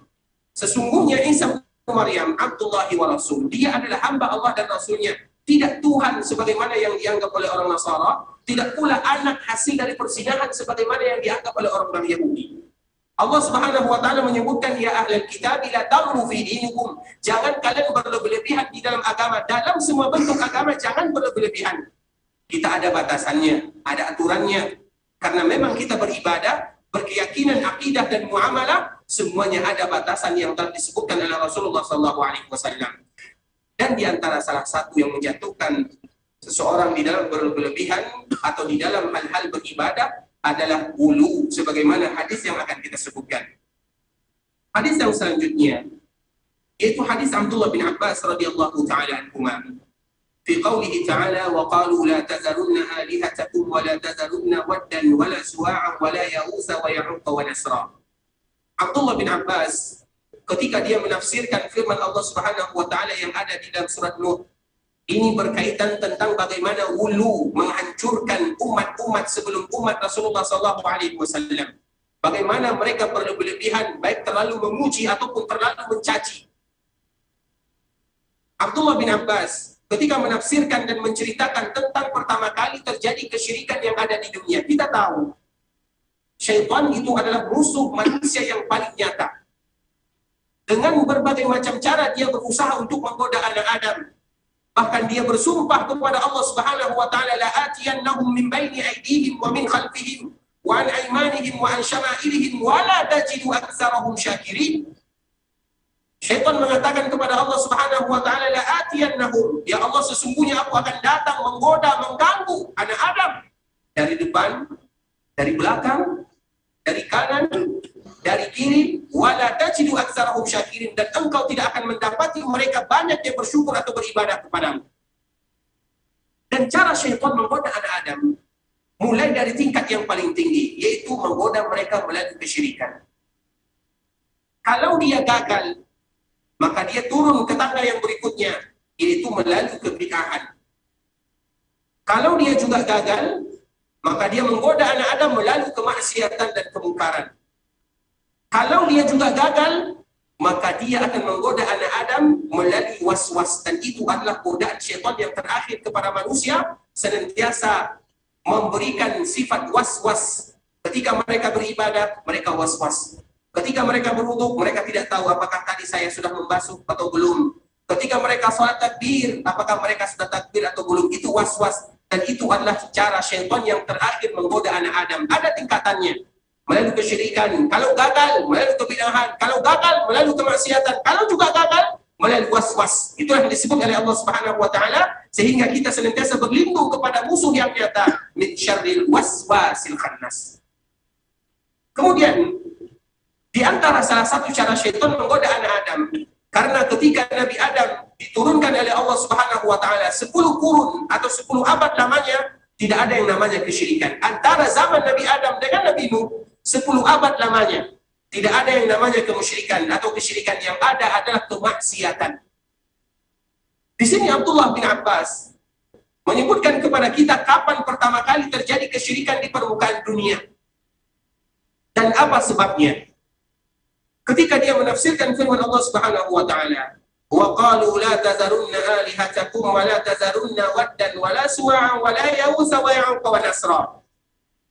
Sesungguhnya Isa bin Maryam Abdullahi wa Rasul. Dia adalah hamba Allah dan Rasulnya. Tidak Tuhan sebagaimana yang dianggap oleh orang Nasara, tidak pula anak hasil dari persinahan sebagaimana yang dianggap oleh orang-orang Yahudi. Allah Subhanahu wa taala menyebutkan, ya ahlul kitab la taghlu fi dinikum. Jangan kalian berlebihan di dalam agama. Dalam semua bentuk agama jangan berlebihan. Kita ada batasannya, ada aturannya. Karena memang kita beribadah, berkeyakinan, akidah dan muamalah, semuanya ada batasan yang telah disebutkan oleh Rasulullah sallallahu alaihi wasallam. Dan di antara salah satu yang menjatuhkan seseorang di dalam berlebihan atau di dalam hal-hal beribadah adalah wulu, sebagaimana hadis yang akan kita sebutkan. Hadis yang selanjutnya yaitu hadis Abdullah bin Abbas radhiyallahu taala anhuma. fi qawlihi ta'ala wa qalu la tazarunna alihatakum wa la tazarunna waddan wa la suwa'an wa la ya'usa wa ya'uqa wa nasra. Abdullah bin Abbas ketika dia menafsirkan firman Allah Subhanahu wa taala yang ada di dalam surat Nuh, ini berkaitan tentang bagaimana hulu menghancurkan umat-umat sebelum umat Rasulullah SAW. Bagaimana mereka berlebihan, baik terlalu memuji ataupun terlalu mencaci. Abdullah bin Abbas ketika menafsirkan dan menceritakan tentang pertama kali terjadi kesyirikan yang ada di dunia, kita tahu syaitan itu adalah musuh manusia yang paling nyata. Dengan berbagai macam cara dia berusaha untuk menggoda anak Adam. Bahkan dia bersumpah kepada Allah Subhanahu wa taala, la atiyannahum min baini aydihim wa min khalfihim wa an aymanihim wa an syama'ilihim wa la tajidu aktsarahum syakirin. Syaitan mengatakan kepada Allah Subhanahu wa taala, la atiyannahum, ya Allah sesungguhnya aku akan datang menggoda, mengganggu anak Adam dari depan, dari belakang, dari kanan, dari kiri, wala tajidu aktsarahum syakirin, dan engkau tidak akan mendapati mereka banyak yang bersyukur atau beribadah kepadamu. Dan cara syaitan menggoda anak Adam mulai dari tingkat yang paling tinggi, yaitu menggoda mereka melalui kesyirikan. Kalau dia gagal, maka dia turun ke tangga yang berikutnya, yaitu melalui kebid'ahan. Kalau dia juga gagal, maka dia menggoda anak Adam melalui kemaksiatan dan kemungkaran. Kalau dia juga gagal, maka dia akan menggoda anak Adam melalui was-was. Dan itu adalah godaan syaitan yang terakhir kepada manusia, senantiasa memberikan sifat was-was. Ketika mereka beribadah, mereka was-was. Ketika mereka berwudu, mereka tidak tahu apakah tadi saya sudah membasuh atau belum. Ketika mereka sholat takbir, apakah mereka sudah takbir atau belum. Itu was-was. Dan itu adalah cara syaitan yang terakhir menggoda anak Adam. Ada tingkatannya. Melalui kesyirikan. Kalau gagal, melalui kebid'ahan. Kalau gagal, melalui kemaksiatan. Kalau juga gagal, melalui was-was. Itulah yang disebut oleh Allah Subhanahu wa taala, sehingga kita senantiasa berlindung kepada musuh yang nyata, min syarril waswasil khannas. Kemudian di antara salah satu cara syaitan menggoda anak Adam, karena ketika Nabi Adam diturunkan oleh Allah Subhanahu wa taala 10 kurun atau 10 abad lamanya, tidak ada yang namanya kesyirikan. Antara zaman Nabi Adam dengan Nabi Nuh 10 abad lamanya, tidak ada yang namanya kemusyrikan atau kesyirikan. Yang ada adalah kemaksiatan. Di sini Abdullah bin Abbas menyebutkan kepada kita kapan pertama kali terjadi kesyirikan di permukaan dunia dan apa sebabnya. Ketika dia menafsirkan firman Allah Subhanahu wa taala, wa qalu la tazarunna alihatakum wa la tazarunna waddan wa la suwa'an wa la ya'usa wa ya'uqa wa nasra.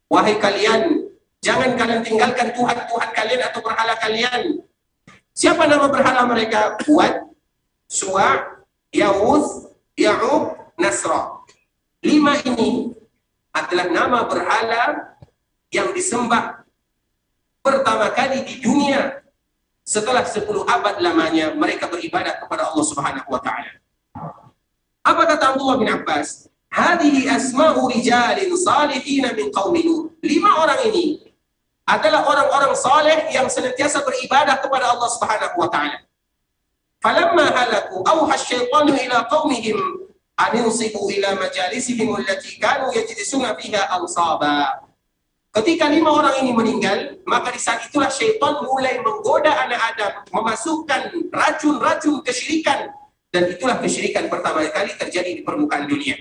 Wahai kalian, jangan kalian tinggalkan Tuhan-Tuhan kalian atau berhala kalian. Siapa nama berhala mereka? Wad, Suwa', Ya'uz, Ya'uq, Nasra. 5 ini adalah nama berhala yang disembah pertama kali di dunia. Setelah 10 abad lamanya mereka beribadah kepada Allah Subhanahu wa taala. Apa kata Abdullah bin Abbas? Hadhihi asma'u rijalin salihin min qaumi Nuh. 5 orang ini adalah orang-orang saleh yang senantiasa beribadah kepada Allah Subhanahu wa taala. Falamma halaku awha asy-syaitanu ila qaumihim an yunsibu ila majalisihim allati kanu yajlisuna fiha ansaba. Ketika 5 orang ini meninggal, maka di saat itulah syaitan mulai menggoda anak Adam, memasukkan racun-racun kesyirikan, dan itulah kesyirikan pertama kali terjadi di permukaan dunia.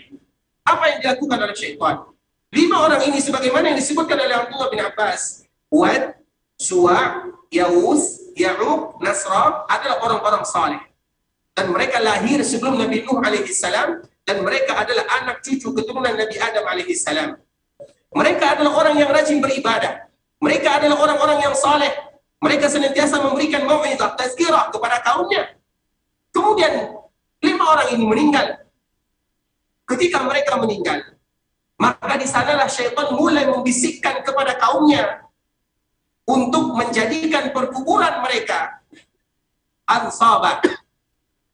Apa yang dilakukan oleh syaitan? 5 orang ini sebagaimana yang disebutkan oleh Abdullah bin Abbas, Wad, Suwa', Ya'uz, Ya'uq, Nasra adalah orang-orang saleh. Dan mereka lahir sebelum Nabi Nuh alaihissalam, dan mereka adalah anak cucu keturunan Nabi Adam alaihissalam. Mereka adalah orang yang rajin beribadah. Mereka adalah orang-orang yang saleh. Mereka senantiasa memberikan mau'izah, tazkirah kepada kaumnya. Kemudian 5 orang ini meninggal. Ketika mereka meninggal, maka di sanalah syaitan mulai membisikkan kepada kaumnya untuk menjadikan perkuburan mereka ansaba,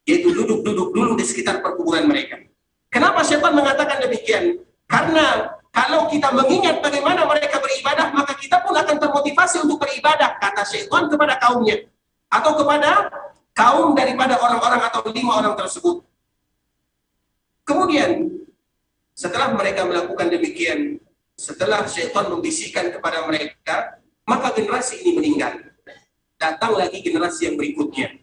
yaitu duduk-duduk dulu di sekitar perkuburan mereka. Kenapa syaitan mengatakan demikian? Karena kalau kita mengingat bagaimana mereka beribadah, maka kita pun akan termotivasi untuk beribadah, kata syaitan kepada kaumnya, atau kepada kaum daripada orang-orang atau 5 orang tersebut. Kemudian setelah mereka melakukan demikian, setelah syaitan membisikkan kepada mereka, maka generasi ini meninggal. Datang lagi generasi yang berikutnya.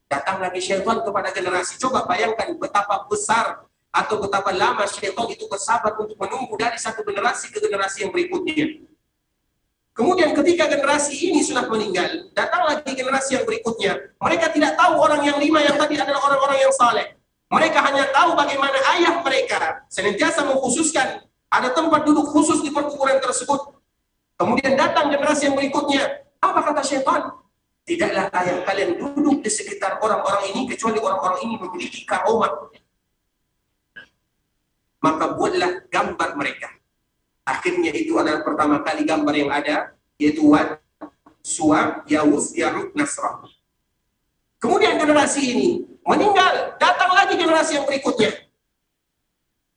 Datang lagi syaitan kepada generasi. Coba bayangkan betapa besar atau betapa lama syaitan itu bersabar untuk menunggu dari satu generasi ke generasi yang berikutnya. Kemudian ketika generasi ini sudah meninggal, datang lagi generasi yang berikutnya. Mereka tidak tahu orang yang 5 yang tadi adalah orang-orang yang saleh. Mereka hanya tahu bagaimana ayah mereka senantiasa mengkhususkan ada tempat duduk khusus di perkuburan tersebut. Kemudian datang generasi yang berikutnya. Apa kata syaitan? Tidaklah ayah kalian duduk di sekitar orang-orang ini kecuali orang-orang ini memiliki karomah. Maka buatlah gambar mereka. Akhirnya itu adalah pertama kali gambar yang ada, yaitu Wad, Suwa, Yawuz, Ya'uq, Nasrah. Kemudian generasi ini meninggal, datang lagi generasi yang berikutnya.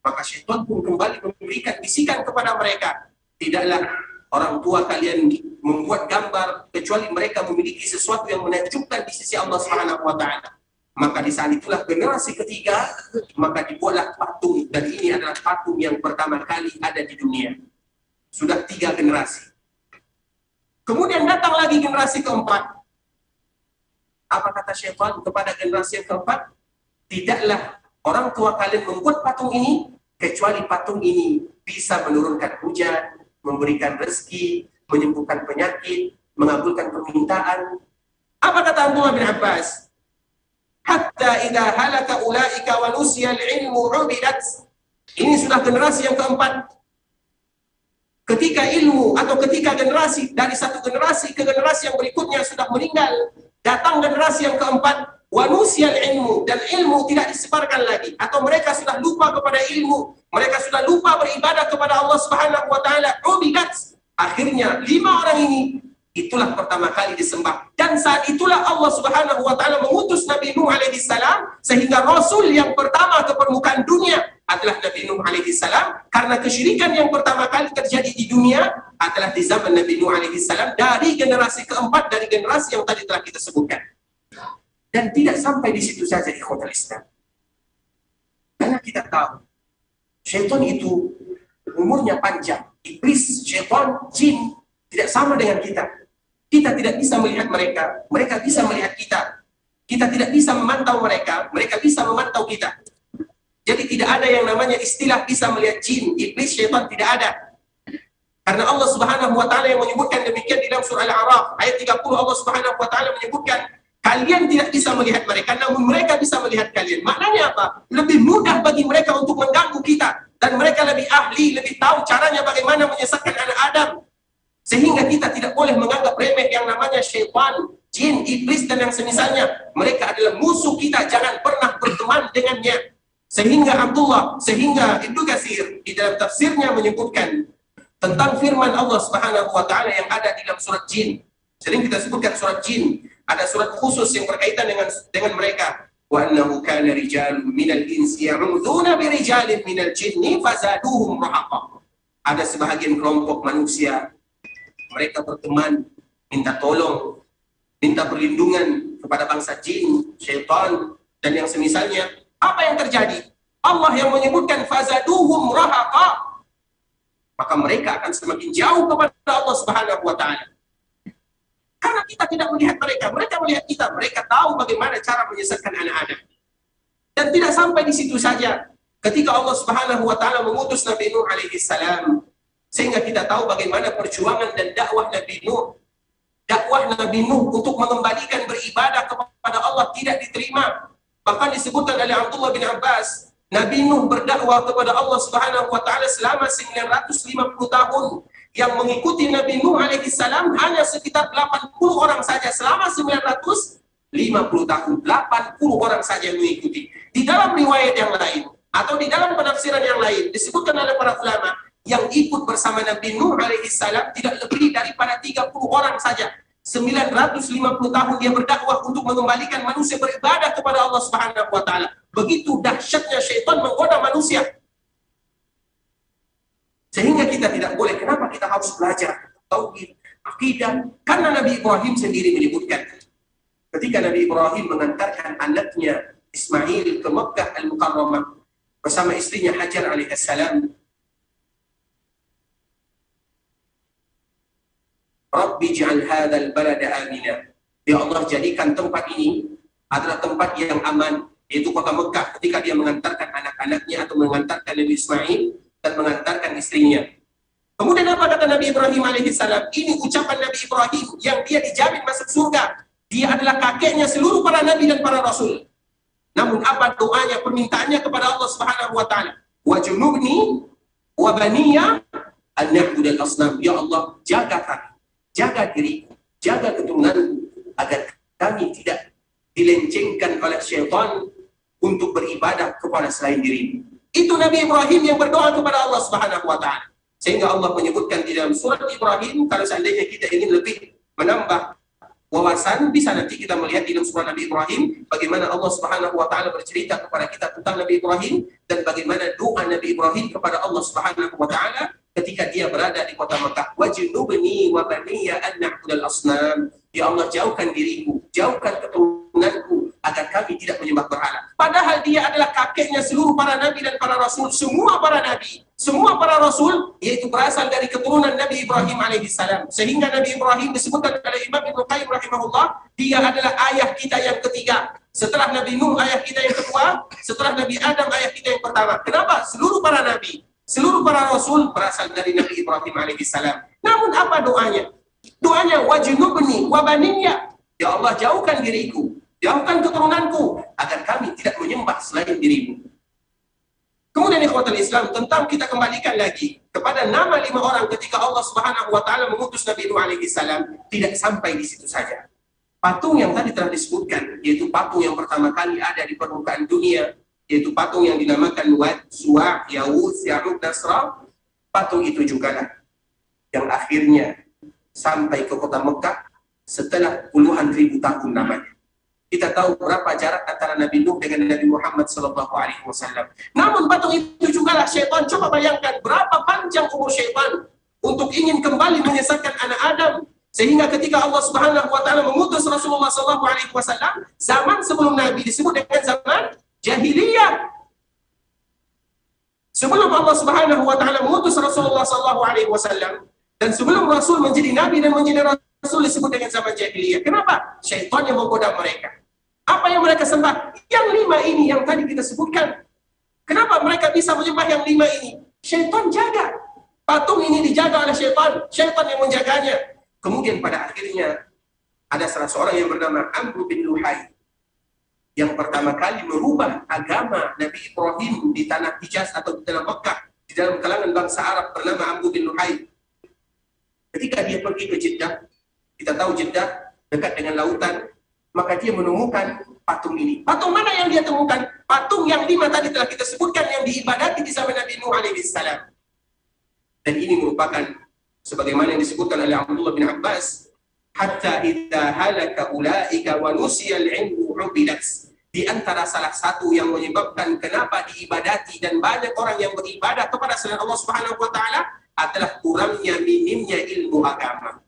Maka syaitan pun kembali memberikan bisikan kepada mereka. Tidaklah orang tua kalian membuat gambar kecuali mereka memiliki sesuatu yang menakjubkan di sisi Allah Subhanahu wa taala. Maka di saat itulah generasi ketiga, maka dibuatlah patung, dan ini adalah patung yang pertama kali ada di dunia. Sudah 3 generasi. Kemudian datang lagi generasi keempat. Apa kata syaitan kepada generasi yang keempat? Tidaklah orang tua kalian membuat patung ini kecuali patung ini bisa menurunkan hujan, memberikan rezeki, menyembuhkan penyakit, mengabulkan permintaan. Apa kata Abdullah bin Abbas? Hatta idza halaka ulaika wa nusiya al-ilmu ubidat. Ini sudah generasi yang keempat. Ketika ilmu atau ketika generasi dari satu generasi ke generasi yang berikutnya sudah meninggal, datang generasi yang keempat, wa nusiya al-ilmu, dan ilmu tidak disebarkan lagi, atau mereka sudah lupa kepada ilmu, mereka sudah lupa beribadah kepada Allah Subhanahu wa taala. Ubidat. Akhirnya 5 orang ini itulah pertama kali disembah, dan saat itulah Allah Subhanahu wa taala mengutus Nabi Nuh alaihi salam, sehingga rasul yang pertama ke permukaan dunia adalah Nabi Nuh alaihi salam, karena kesyirikan yang pertama kali terjadi di dunia adalah di zaman Nabi Nuh alaihi salam, dari generasi keempat dari generasi yang tadi telah kita sebutkan. Dan tidak sampai di situ saja ikhwatul Islam. Karena kita tahu syaitan itu umurnya panjang. Iblis, syaitan, jin tidak sama dengan kita. Kita tidak bisa melihat mereka, mereka bisa melihat kita. Kita tidak bisa memantau mereka, mereka bisa memantau kita. Jadi tidak ada yang namanya istilah bisa melihat jin, iblis, syaitan, tidak ada. Karena Allah Subhanahu wa taala yang menyebutkan demikian di dalam surah Al-A'raf ayat 30, Allah Subhanahu wa taala menyebutkan kalian tidak bisa melihat mereka, namun mereka bisa melihat kalian. Maknanya apa? Lebih mudah bagi mereka untuk mengganggu kita, dan mereka lebih ahli, lebih tahu caranya bagaimana menyesatkan anak Adam. Sehingga kita tidak boleh menganggap remeh yang namanya syaitan, jin, iblis, dan yang semisalnya. Mereka adalah musuh kita, jangan pernah berteman dengannya. Sehingga Ibnu Katsir di dalam tafsirnya menyebutkan tentang firman Allah Subhanahu wa taala yang ada di dalam surat jin. Sering kita sebutkan surat jin, ada surat khusus yang berkaitan dengan mereka. Wa annahu kana rijalun minal insi ya'uduna bi rijalin minal jinni fazaduhum rahaqa. Ada sebahagian kelompok manusia, mereka berteman, minta tolong, minta perlindungan kepada bangsa jin, syaitan, dan yang semisalnya. Apa yang terjadi? Allah yang menyebutkan fazaduhum rahaqa. Maka mereka akan semakin jauh kepada Allah Subhanahu wa taala. Karena kita tidak melihat mereka, mereka melihat kita. Mereka tahu bagaimana cara menyesatkan anak-anak. Dan tidak sampai di situ saja. Ketika Allah Subhanahu wa taala mengutus Nabi Nuh alaihi salam, sehingga kita tahu bagaimana perjuangan dan dakwah Nabi Nuh. Dakwah Nabi Nuh untuk mengembalikan beribadah kepada Allah tidak diterima. Bahkan disebutkan oleh Abdullah bin Abbas, Nabi Nuh berdakwah kepada Allah Subhanahu wa taala selama 950 tahun. Yang mengikuti Nabi Nuh alaihi salam hanya sekitar 80 orang saja selama 950 tahun. 80 orang saja yang mengikuti. Di dalam riwayat yang lain atau di dalam penafsiran yang lain disebutkan oleh para ulama, yang ikut bersama Nabi Nuh alaihi salam tidak lebih daripada 30 orang saja. 950 tahun dia berdakwah untuk mengembalikan manusia beribadah kepada Allah Subhanahu wa taala. Begitu dahsyatnya syaitan menggoda manusia. Sehingga kita tidak boleh, kenapa kita harus belajar tauhid, akidah? Karena Nabi Ibrahim sendiri menyebutkan ketika Nabi Ibrahim mengantarkan anaknya Ismail ke Makkah Al-Mukarramah, bersama istrinya Hajar alaihissalam. Rabbi ij'al hadzal balada amina. Ya Allah, jadikan tempat ini adalah tempat yang aman, yaitu kota Mekah, ketika dia mengantarkan anak-anaknya atau mengantarkan Nabi Ismail dan mengantarkan istrinya. Kemudian apa kata Nabi Ibrahim alaihissalam? Ini ucapan Nabi Ibrahim yang dia dijamin masuk surga. Dia adalah kakeknya seluruh para nabi dan para rasul. Namun apa doanya, permintaannya kepada Allah Subhanahu wa taala? Wa junubni wa baniya an na'budal asnam. Ya Allah, jaga kami, jaga diriku, jaga keturunanku agar kami tidak dilencengkan oleh syaitan untuk beribadah kepada selain dirimu. Itu Nabi Ibrahim yang berdoa kepada Allah Subhanahu wa taala. Sehingga Allah menyebutkan di dalam surat Ibrahim, kalau seandainya kita ingin lebih menambah wawasan, bisa nanti kita melihat di dalam surah Nabi Ibrahim bagaimana Allah Subhanahu wa taala bercerita kepada kita tentang Nabi Ibrahim dan bagaimana doa Nabi Ibrahim kepada Allah Subhanahu wa taala ketika dia berada di kota Mekah. Wajnubni wa baniya an na'budal asnam. Ya Allah, jauhkan diriku, jauhkan keturunanku agar kami tidak menyembah berhala. Padahal dia adalah kakeknya seluruh para nabi dan para rasul. Semua para nabi, semua para rasul, yaitu berasal dari keturunan Nabi Ibrahim alaihissalam. Sehingga Nabi Ibrahim disebutkan oleh Imam Ibnu Qayyim rahimahullah, dia adalah ayah kita yang ketiga. Setelah Nabi Nuh, ayah kita yang kedua. Setelah Nabi Adam, ayah kita yang pertama. Kenapa? Seluruh para nabi, seluruh para rasul berasal dari Nabi Ibrahim alaihissalam. Namun apa doanya? Doanya wajnubni wa baniya. Ya Allah, jauhkan diriku, jauhkan keturunanku agar kami tidak menyembah selain dirimu. Kemudian ikhwatul Islam, tentang kita kembalikan lagi kepada nama 5 orang ketika Allah Subhanahu wa taala mengutus Nabi Nuh alaihi salam, tidak sampai di situ saja. Patung yang tadi telah disebutkan, yaitu patung yang pertama kali ada di permukaan dunia, yaitu patung yang dinamakan Wad, Suwa, Ya'uth, Ya'uq, Nasra. Patung itu juga lah yang akhirnya sampai ke kota Mekah setelah puluhan ribu tahun namanya. Kita tahu berapa jarak antara Nabi Nuh dengan Nabi Muhammad SAW. Namun patung itu juga lah syaitan. Coba bayangkan berapa panjang umur syaitan untuk ingin kembali menyesatkan anak Adam. Sehingga ketika Allah Subhanahu wa taala mengutus Rasulullah SAW, zaman sebelum Nabi disebut dengan zaman jahiliyah. Sebelum Allah Subhanahu wa taala mengutus Rasulullah SAW, dan sebelum Rasul menjadi Nabi dan menjadi Rasul disebut dengan zaman jahiliyah. Kenapa? Syaitan yang menggoda mereka. Apa yang mereka sembah? Yang 5 ini yang tadi kita sebutkan. Kenapa mereka bisa menyembah yang 5 ini? Syaitan jaga. Patung ini dijaga oleh syaitan. Syaitan yang menjaganya. Kemudian pada akhirnya ada salah seorang yang bernama Amr bin Luhai yang pertama kali merubah agama Nabi Ibrahim di tanah Hijaz atau di dalam Mekah, di dalam kalangan bangsa Arab, bernama Amr bin Luhai. Ketika dia pergi ke Jeddah, kita tahu Jeddah dekat dengan lautan, maka dia menemukan patung ini. Patung mana yang dia temukan? Patung yang 5 tadi telah kita sebutkan yang diibadati di zaman Nabi Nuh alaihi salam. Dan ini merupakan sebagaimana yang disebutkan oleh Abdullah bin Abbas, hatta idza halaka ulaika wa nusiyal ilmu ubidat. Di antara salah satu yang menyebabkan kenapa diibadati dan banyak orang yang beribadah kepada selain Allah Subhanahu wa taala adalah kurangnya, minimnya ilmu agama.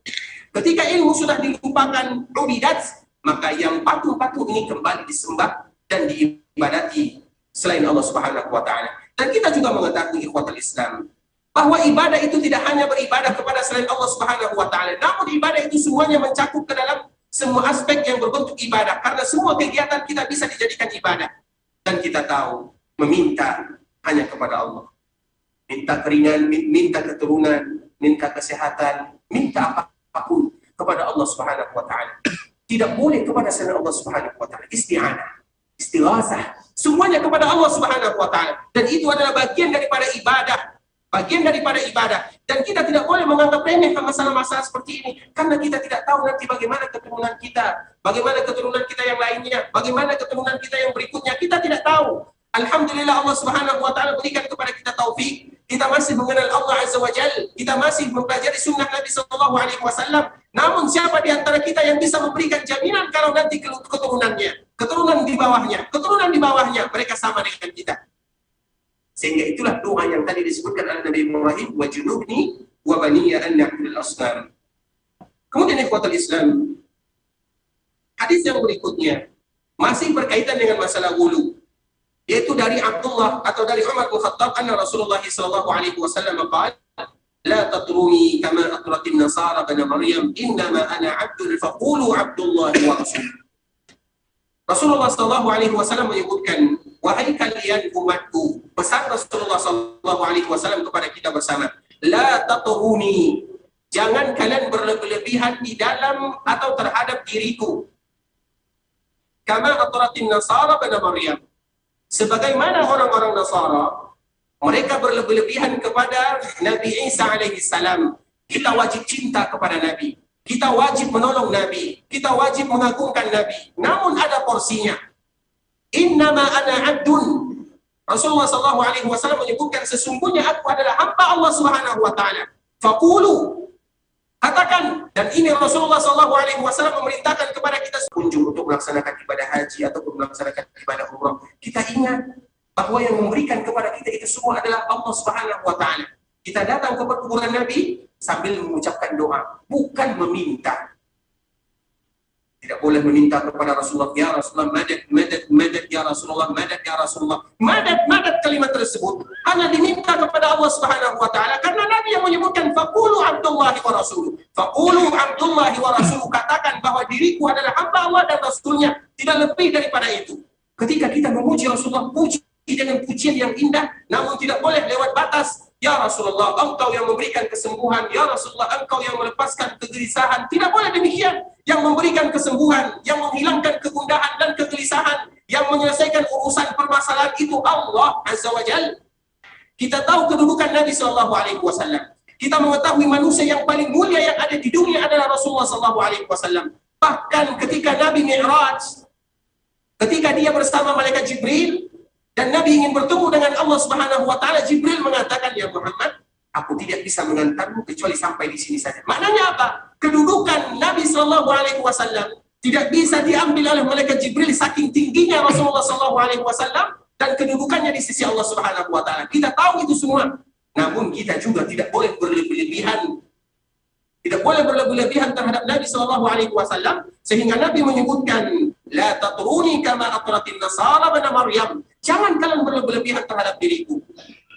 Ketika ilmu sudah dilupakan, ubidat, maka yang patung-patung ini kembali disembah dan diibadati selain Allah Subhanahu wa taala. Dan kita juga mengetahui ikhwatul Islam bahwa ibadah itu tidak hanya beribadah kepada selain Allah Subhanahu wa taala, namun ibadah itu semuanya mencakup ke dalam semua aspek yang berbentuk ibadah, karena semua kegiatan kita bisa dijadikan ibadah. Dan kita tahu meminta hanya kepada Allah. Minta keringan, minta keturunan, minta kesehatan, minta apapun kepada Allah Subhanahu wa taala. Tidak boleh kepada selain Allah Subhanahu wa taala. Isti'anah, istighasah, semuanya kepada Allah Subhanahu wa taala. Dan itu adalah bagian daripada ibadah. Bagian daripada ibadah. Dan kita tidak boleh menganggap remeh masalah-masalah seperti ini, karena kita tidak tahu nanti bagaimana keturunan kita, bagaimana keturunan kita yang lainnya, bagaimana keturunan kita yang berikutnya, kita tidak tahu. Alhamdulillah Allah Subhanahu wa taala berikan kepada kita taufik. Kita masih mengenal Allah Azza wa Jalla, kita masih mempelajari sunnah Nabi sallallahu alaihi wasallam. Namun siapa di antara kita yang bisa memberikan jaminan kalau nanti keturunannya, keturunan di bawahnya mereka sama dengan kita. Sehingga itulah doa yang tadi disebutkan oleh Nabi Ibrahim, wa junubni wa baniya an na'budal asnam. Kemudian ikhwatul Islam, hadis yang berikutnya masih berkaitan dengan masalah wulu. yaitu dari Abdullah atau dari Umar bin Khattab, anna Rasulullah sallallahu alaihi wasallam qala la tatruni kama atratin nasara bani Maryam innama ana 'abdun faqulu Abdullah wa rasul. Rasulullah sallallahu alaihi wasallam menyebutkan, wahai kalian umatku, pesan Rasulullah sallallahu alaihi wasallam kepada kita bersama, la tatruni, jangan kalian berlebihan di dalam atau terhadap diriku, kama atratin nasara bani Maryam, sebagaimana orang-orang Nasara mereka berlebihan kepada Nabi Isa alaihi salam. Kita wajib cinta kepada Nabi, kita wajib menolong Nabi, kita wajib mengagungkan Nabi, namun ada porsinya. Innama ana abdun, Rasulullah sallallahu alaihi wasallam menyebutkan, sesungguhnya aku adalah hamba Allah Subhanahu wa taala. Faqulu, katakan, dan ini Rasulullah sallallahu alaihi wasallam memerintahkan kepada kita kunjung untuk melaksanakan ibadah haji ataupun melaksanakan ibadah umrah. Kita ingat bahwa yang memberikan kepada kita itu semua adalah Allah Subhanahu wa taala. Kita datang ke perkuburan Nabi sambil mengucapkan doa, bukan meminta. Tidak boleh meminta kepada Rasulullah, ya Rasulullah madad, madad, madad, ya Rasulullah madad, ya Rasulullah. Madad, madad, kalimat tersebut hanya diminta kepada Allah Subhanahu wa taala, karena Nabi yang menyebutkan faqulu Abdullahi wa rasuluh. Faqulu Abdullahi wa rasuluh, katakan bahwa diriku adalah hamba Allah dan Rasulnya, tidak lebih daripada itu. Ketika kita memuji Rasulullah, puji dengan pujian yang indah, namun tidak boleh lewat batas. Ya Rasulullah, engkau yang memberikan kesembuhan. Ya Rasulullah, engkau yang melepaskan kegelisahan. Tidak boleh demikian. Yang memberikan kesembuhan, yang menghilangkan kegundahan dan kegelisahan, yang menyelesaikan urusan permasalahan itu Allah Azza wa Jalla. Kita tahu kedudukan Nabi Sallallahu Alaihi Wasallam. Kita mengetahui manusia yang paling mulia yang ada di dunia adalah Rasulullah Sallallahu Alaihi Wasallam. Bahkan ketika Nabi Mi'raj, ketika dia bersama malaikat Jibril, dan Nabi ingin bertemu dengan Allah Subhanahu wa taala, Jibril mengatakan, ya Muhammad, aku tidak bisa mengantarmu kecuali sampai di sini saja. Maknanya apa? Kedudukan Nabi sallallahu alaihi wasallam tidak bisa diambil oleh malaikat Jibril, saking tingginya Rasulullah sallallahu alaihi wasallam dan kedudukannya di sisi Allah Subhanahu wa taala. Kita tahu itu semua. Namun kita juga tidak boleh berlebihan. Tidak boleh berlebihan terhadap Nabi sallallahu alaihi wasallam, sehingga Nabi menyebutkan, la tatruni kama atratin nasara bani Maryam. Jangan kalian berlebihan terhadap diriku.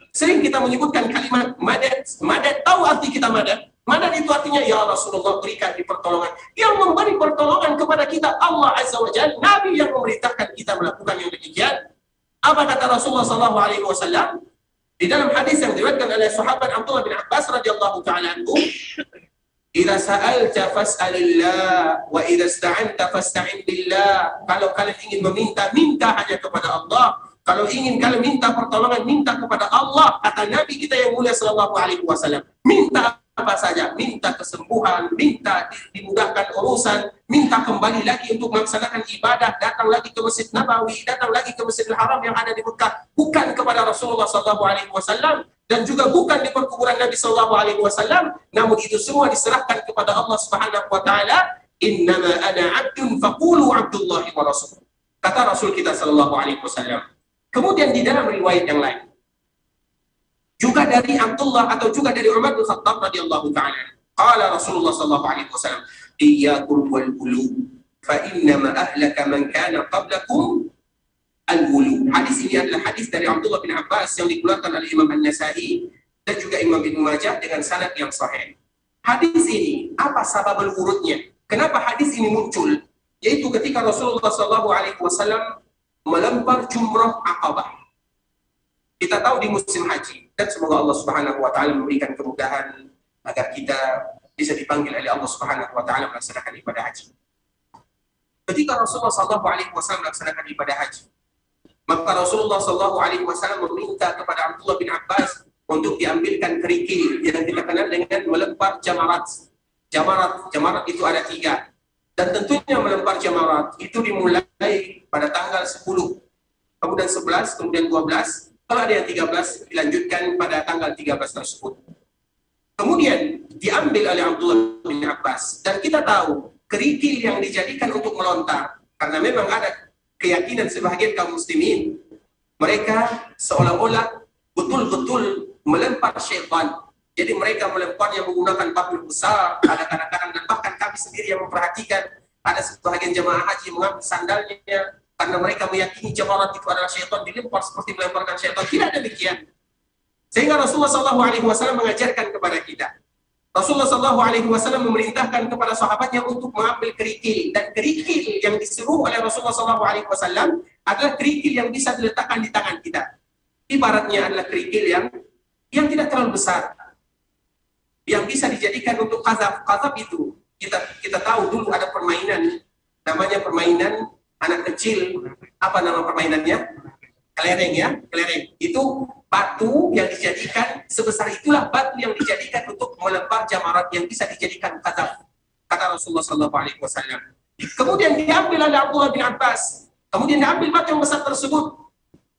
Sering kita menyebutkan kalimat madad. Madad, tahu arti kita madad? Madad itu artinya, ya Rasulullah, berikan di pertolongan. Yang memberi pertolongan kepada kita Allah Azza wa Jalla. Nabi yang memerintahkan kita melakukan yang demikian. Apa kata Rasulullah sallallahu alaihi wasallam? Di dalam hadis yang diriwayatkan oleh sahabat Abdullah bin Abbas radhiyallahu ta'ala anhu, idza sa'alta fas'alillah wa idza ista'anta fasta'in billah. Kalau kalian ingin meminta, minta hanya kepada Allah. Kalau ingin kalian minta pertolongan, minta kepada Allah. Kata Nabi kita yang mulia sallallahu alaihi wasallam. Minta apa saja, minta kesembuhan, minta dimudahkan urusan, minta kembali lagi untuk melaksanakan ibadah, datang lagi ke Masjid Nabawi, datang lagi ke Masjidil Haram yang ada di Mekah, bukan kepada Rasulullah sallallahu alaihi wasallam dan juga bukan di perkuburan Nabi sallallahu alaihi wasallam, namun itu semua diserahkan kepada Allah Subhanahu wa taala. Innama ana 'abdun faqulu 'abdullahi wa rasul. Kata Rasul kita sallallahu alaihi wasallam. Kemudian di dalam riwayat yang lain juga dari Abdullah atau juga dari Umar bin Khattab radhiyallahu ta'ala, qala Rasulullah sallallahu alaihi wasallam, iyyakum wal ghulu fa innama ahlaka man kana qablakum al ghulu. Hadis ini adalah hadis dari Abdullah bin Abbas yang dikeluarkan oleh Imam An-Nasa'i dan juga Imam Ibnu Majah dengan sanad yang sahih. Hadis ini apa sababul wurudnya? Kenapa hadis ini muncul? Yaitu ketika Rasulullah sallallahu alaihi wasallam melempar jumrah Aqabah. Kita tahu di musim haji, dan semoga Allah Subhanahu wa taala memberikan kemudahan agar kita bisa dipanggil oleh Allah Subhanahu wa taala melaksanakan ibadah haji. Ketika Rasulullah sallallahu alaihi wasallam melaksanakan ibadah haji, maka Rasulullah sallallahu alaihi wasallam meminta kepada Abdullah bin Abbas untuk diambilkan kerikil yang kita kenal dengan melempar jamarat. Jamarat itu ada 3. Dan tentunya melempar jamarat itu dimulai pada tanggal 10, kemudian 11, kemudian 12. Kalau ada yang 13, dilanjutkan pada tanggal 13 tersebut. Kemudian diambil oleh Abdullah bin Abbas. Dan kita tahu kerikil yang dijadikan untuk melontar, karena memang ada keyakinan sebagian kaum muslimin, mereka seolah-olah betul-betul melempar syaitan. Jadi mereka melemparnya menggunakan batu besar, ada kadang-kadang, dan bahkan kami sendiri yang memperhatikan, ada sebagian jemaah haji mengambil sandalnya, karena mereka meyakini jamarat itu adalah syaitan dilempar seperti melemparkan syaitan. Tidak demikian. Sehingga Rasulullah SAW mengajarkan kepada kita. Rasulullah SAW memerintahkan kepada sahabatnya untuk mengambil kerikil, dan kerikil yang disuruh oleh Rasulullah SAW adalah kerikil yang bisa diletakkan di tangan kita. Ibaratnya adalah kerikil yang tidak terlalu besar, yang bisa dijadikan untuk qazaf. Qazaf itu kita tahu dulu ada permainan, namanya permainan anak kecil. Apa nama permainannya? Kelereng, ya, kelereng. Itu batu yang dijadikan sebesar itulah batu yang dijadikan untuk melempar jamarat yang bisa dijadikan qazaf, kata Rasulullah SAW. Kemudian diambil oleh Abdullah bin Abbas. Kemudian diambil batu yang besar tersebut.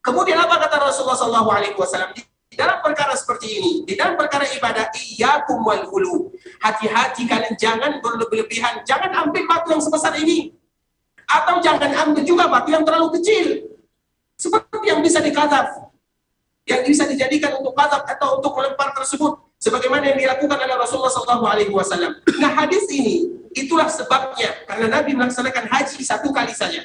Kemudian apa kata Rasulullah SAW? Di dalam perkara seperti ini, di dalam perkara ibadah, iyyakum wal ghulu. Hati-hati kalian, jangan berlebihan. Jangan ambil batu yang sebesar ini. Atau jangan ambil juga batu yang terlalu kecil. Seperti yang bisa dikazaf, yang bisa dijadikan untuk qazaf atau untuk melempar tersebut, sebagaimana yang dilakukan oleh Rasulullah SAW. Nah, hadis ini itulah sebabnya karena Nabi melaksanakan haji satu kali saja,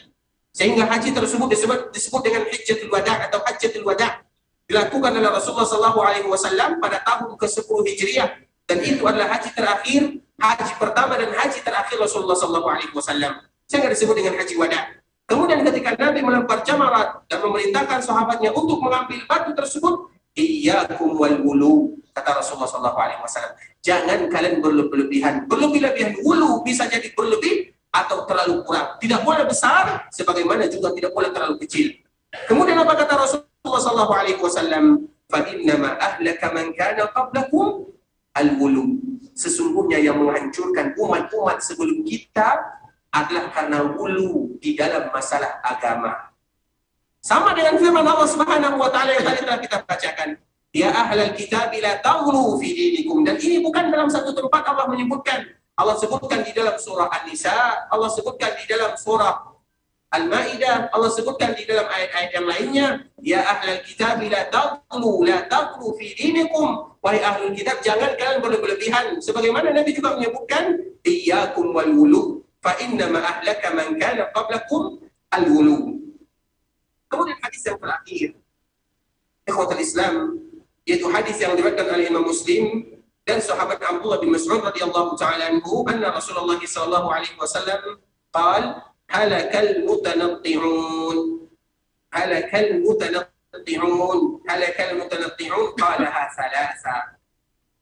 sehingga haji tersebut disebut dengan Hajjatul Wada atau Hajjatul Wada, dilakukan oleh Rasulullah SAW pada tahun ke-10 Hijriah, dan itu adalah haji terakhir, haji pertama dan haji terakhir Rasulullah SAW, sehingga disebut dengan Haji Wada. Kemudian ketika Nabi melempar jamarat dan memerintahkan sahabatnya untuk mengambil batu tersebut, iyyakum wal wulu, kata Rasulullah SAW. Jangan kalian berlebihan. Berlebih-lebihan, wulu bisa jadi berlebih atau terlalu kurang. Tidak boleh besar, sebagaimana juga tidak boleh terlalu kecil. Kemudian apa kata Rasulullah SAW? Fa innama ahlaka man kana qablakum al wulu. Sesungguhnya yang menghancurkan umat-umat sebelum kita adalah karena hulu di dalam masalah agama. Sama dengan firman Allah Subhanahu wa taala yang tadi telah kita bacakan, ya ahlal kitab la taghlu fi dinikum. Dan ini bukan dalam satu tempat Allah menyebutkan. Allah sebutkan di dalam surah An-Nisa, Allah sebutkan di dalam surah Al-Maidah, Allah sebutkan di dalam ayat-ayat yang lainnya, ya ahlal kitab la taghlu fi dinikum. Wahai ahlul kitab, jangan kalian berlebihan. Sebagaimana Nabi juga menyebutkan, iyyakum wal wulu. Fa innama ahlaka man kana qablakum al-wulu. Kemudian hadis yang terakhir, ikhwatul Islam, yaitu hadis yang diriwayatkan oleh Imam Muslim dan sahabat Abdullah bin Mas'ud radhiyallahu ta'ala anhu, anna Rasulullah sallallahu alaihi wasallam qala halakal mutanatti'un qalaha thalatha.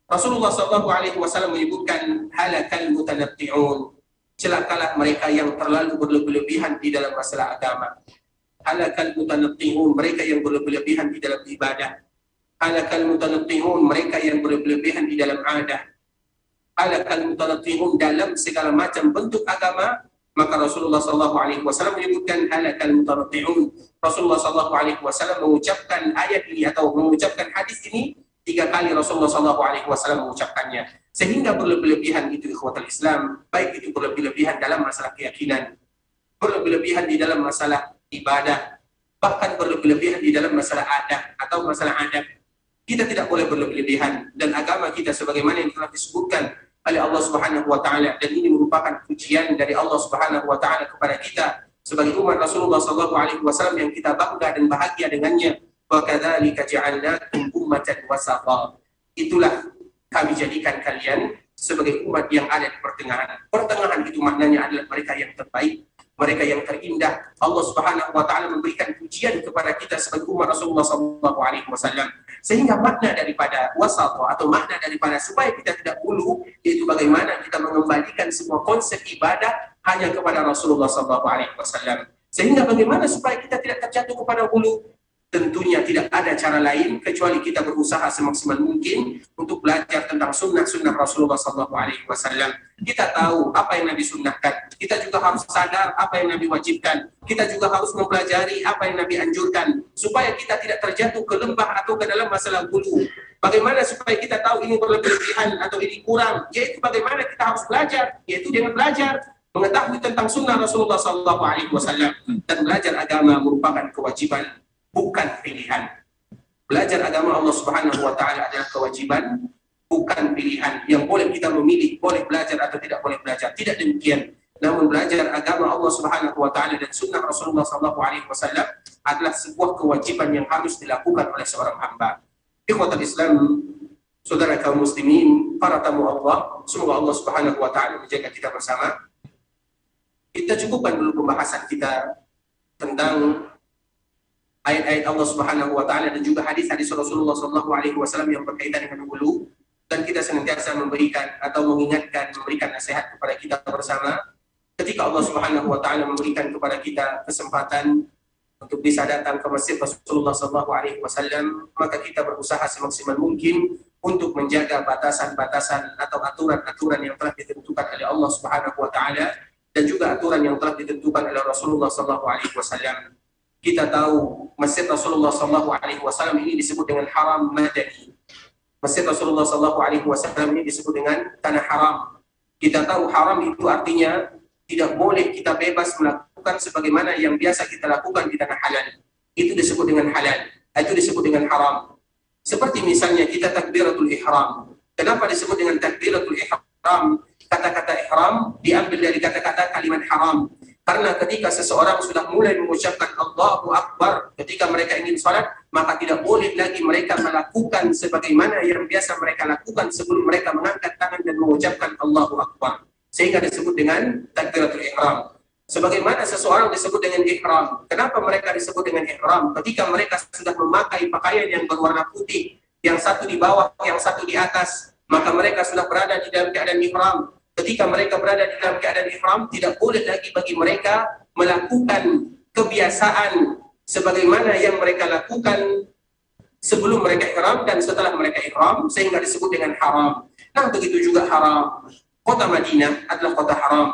Rasulullah sallallahu alaihi wasallam menyebutkan halakal mutanatti'un, celakalah mereka yang terlalu berlebihan di dalam masalah agama. Halakal mutanatti'un, mereka yang berlebihan di dalam ibadah. Halakal mutanatti'un, mereka yang berlebihan di dalam adat. Halakal mutanatti'un, dalam segala macam bentuk agama. Maka Rasulullah SAW menyebutkan halakal mutanatti'un. Rasulullah SAW mengucapkan ayat ini atau mengucapkan hadis ini 3 kali. Rasulullah SAW mengucapkannya. Sehingga berlebihan itu, ikhwatul Islam, baik itu berlebihan dalam masalah keyakinan, berlebihan di dalam masalah ibadah, bahkan berlebihan di dalam masalah adat atau masalah adab. Kita tidak boleh berlebihan, dan agama kita sebagaimana yang telah disebutkan oleh Allah Subhanahu wa taala, dan ini merupakan pujian dari Allah Subhanahu wa taala kepada kita sebagai umat Rasulullah SAW yang kita bangga dan bahagia dengannya. Wa kadzalika ja'alnakum ummatan wasata. Itulah kami jadikan kalian sebagai umat yang ada di pertengahan. Pertengahan itu maknanya adalah mereka yang terbaik, mereka yang terindah. Allah Subhanahu wa taala memberikan pujian kepada kita sebagai umat Rasulullah SAW. Sehingga makna daripada wasat atau makna daripada supaya kita tidak ulu, yaitu bagaimana kita mengembalikan semua konsep ibadah hanya kepada Rasulullah SAW. Sehingga bagaimana supaya kita tidak terjatuh kepada ulu? Tentunya tidak ada cara lain kecuali kita berusaha semaksimal mungkin untuk belajar tentang sunnah-sunnah Rasulullah SAW. Kita tahu apa yang Nabi sunnahkan. Kita juga harus sadar apa yang Nabi wajibkan. Kita juga harus mempelajari apa yang Nabi anjurkan, supaya kita tidak terjatuh ke lembah atau ke dalam masalah hulu. Bagaimana supaya kita tahu ini berlebihan atau ini kurang? Yaitu bagaimana kita harus belajar, yaitu dengan belajar mengetahui tentang sunnah Rasulullah SAW. Dan belajar agama merupakan kewajiban, bukan pilihan. Belajar agama Allah Subhanahu wa taala adalah kewajiban, bukan pilihan yang boleh kita memilih boleh belajar atau tidak boleh belajar. Tidak demikian. Namun belajar agama Allah Subhanahu wa taala dan sunnah Rasulullah sallallahu alaihi wasallam adalah sebuah kewajiban yang harus dilakukan oleh seorang hamba. Ikhwatul Islam, saudara kaum muslimin, para tamu Allah, semoga Allah Subhanahu wa taala menjaga kita bersama. Kita cukupkan dulu pembahasan kita tentang ayat-ayat Allah Subhanahu wa taala dan juga hadis-hadis Rasulullah sallallahu alaihi wasallam yang berkaitan dengan hulu, dan kita senantiasa memberikan atau mengingatkan, memberikan nasihat kepada kita bersama. Ketika Allah Subhanahu wa taala memberikan kepada kita kesempatan untuk bisa datang ke masjid Rasulullah sallallahu alaihi wasallam, maka kita berusaha semaksimal mungkin untuk menjaga batasan-batasan atau aturan-aturan yang telah ditentukan oleh Allah Subhanahu wa taala dan juga aturan yang telah ditentukan oleh Rasulullah sallallahu alaihi wasallam. Kita tahu masjid Rasulullah sallallahu alaihi wasallam ini disebut dengan haram madani. Masjid Rasulullah sallallahu alaihi wasallam ini disebut dengan tanah haram. Kita tahu haram itu artinya tidak boleh kita bebas melakukan sebagaimana yang biasa kita lakukan di tanah halal. Itu disebut dengan halal. Itu disebut dengan haram. Seperti misalnya kita takbiratul ihram. Kenapa disebut dengan takbiratul ihram? Kata-kata ihram diambil dari kata-kata kalimat haram. Karena ketika seseorang sudah mulai mengucapkan Allahu Akbar ketika mereka ingin salat, maka tidak boleh lagi mereka melakukan sebagaimana yang biasa mereka lakukan sebelum mereka mengangkat tangan dan mengucapkan Allahu Akbar. Sehingga disebut dengan takbiratul ihram. Sebagaimana seseorang disebut dengan ihram. Kenapa mereka disebut dengan ihram? Ketika mereka sudah memakai pakaian yang berwarna putih, yang satu di bawah, yang satu di atas, maka mereka sudah berada di dalam keadaan ihram. Ketika mereka berada di dalam keadaan ihram, tidak boleh lagi bagi mereka melakukan kebiasaan sebagaimana yang mereka lakukan sebelum mereka ihram dan setelah mereka ihram, sehingga disebut dengan haram. Nah, begitu juga haram. Kota Madinah adalah kota haram,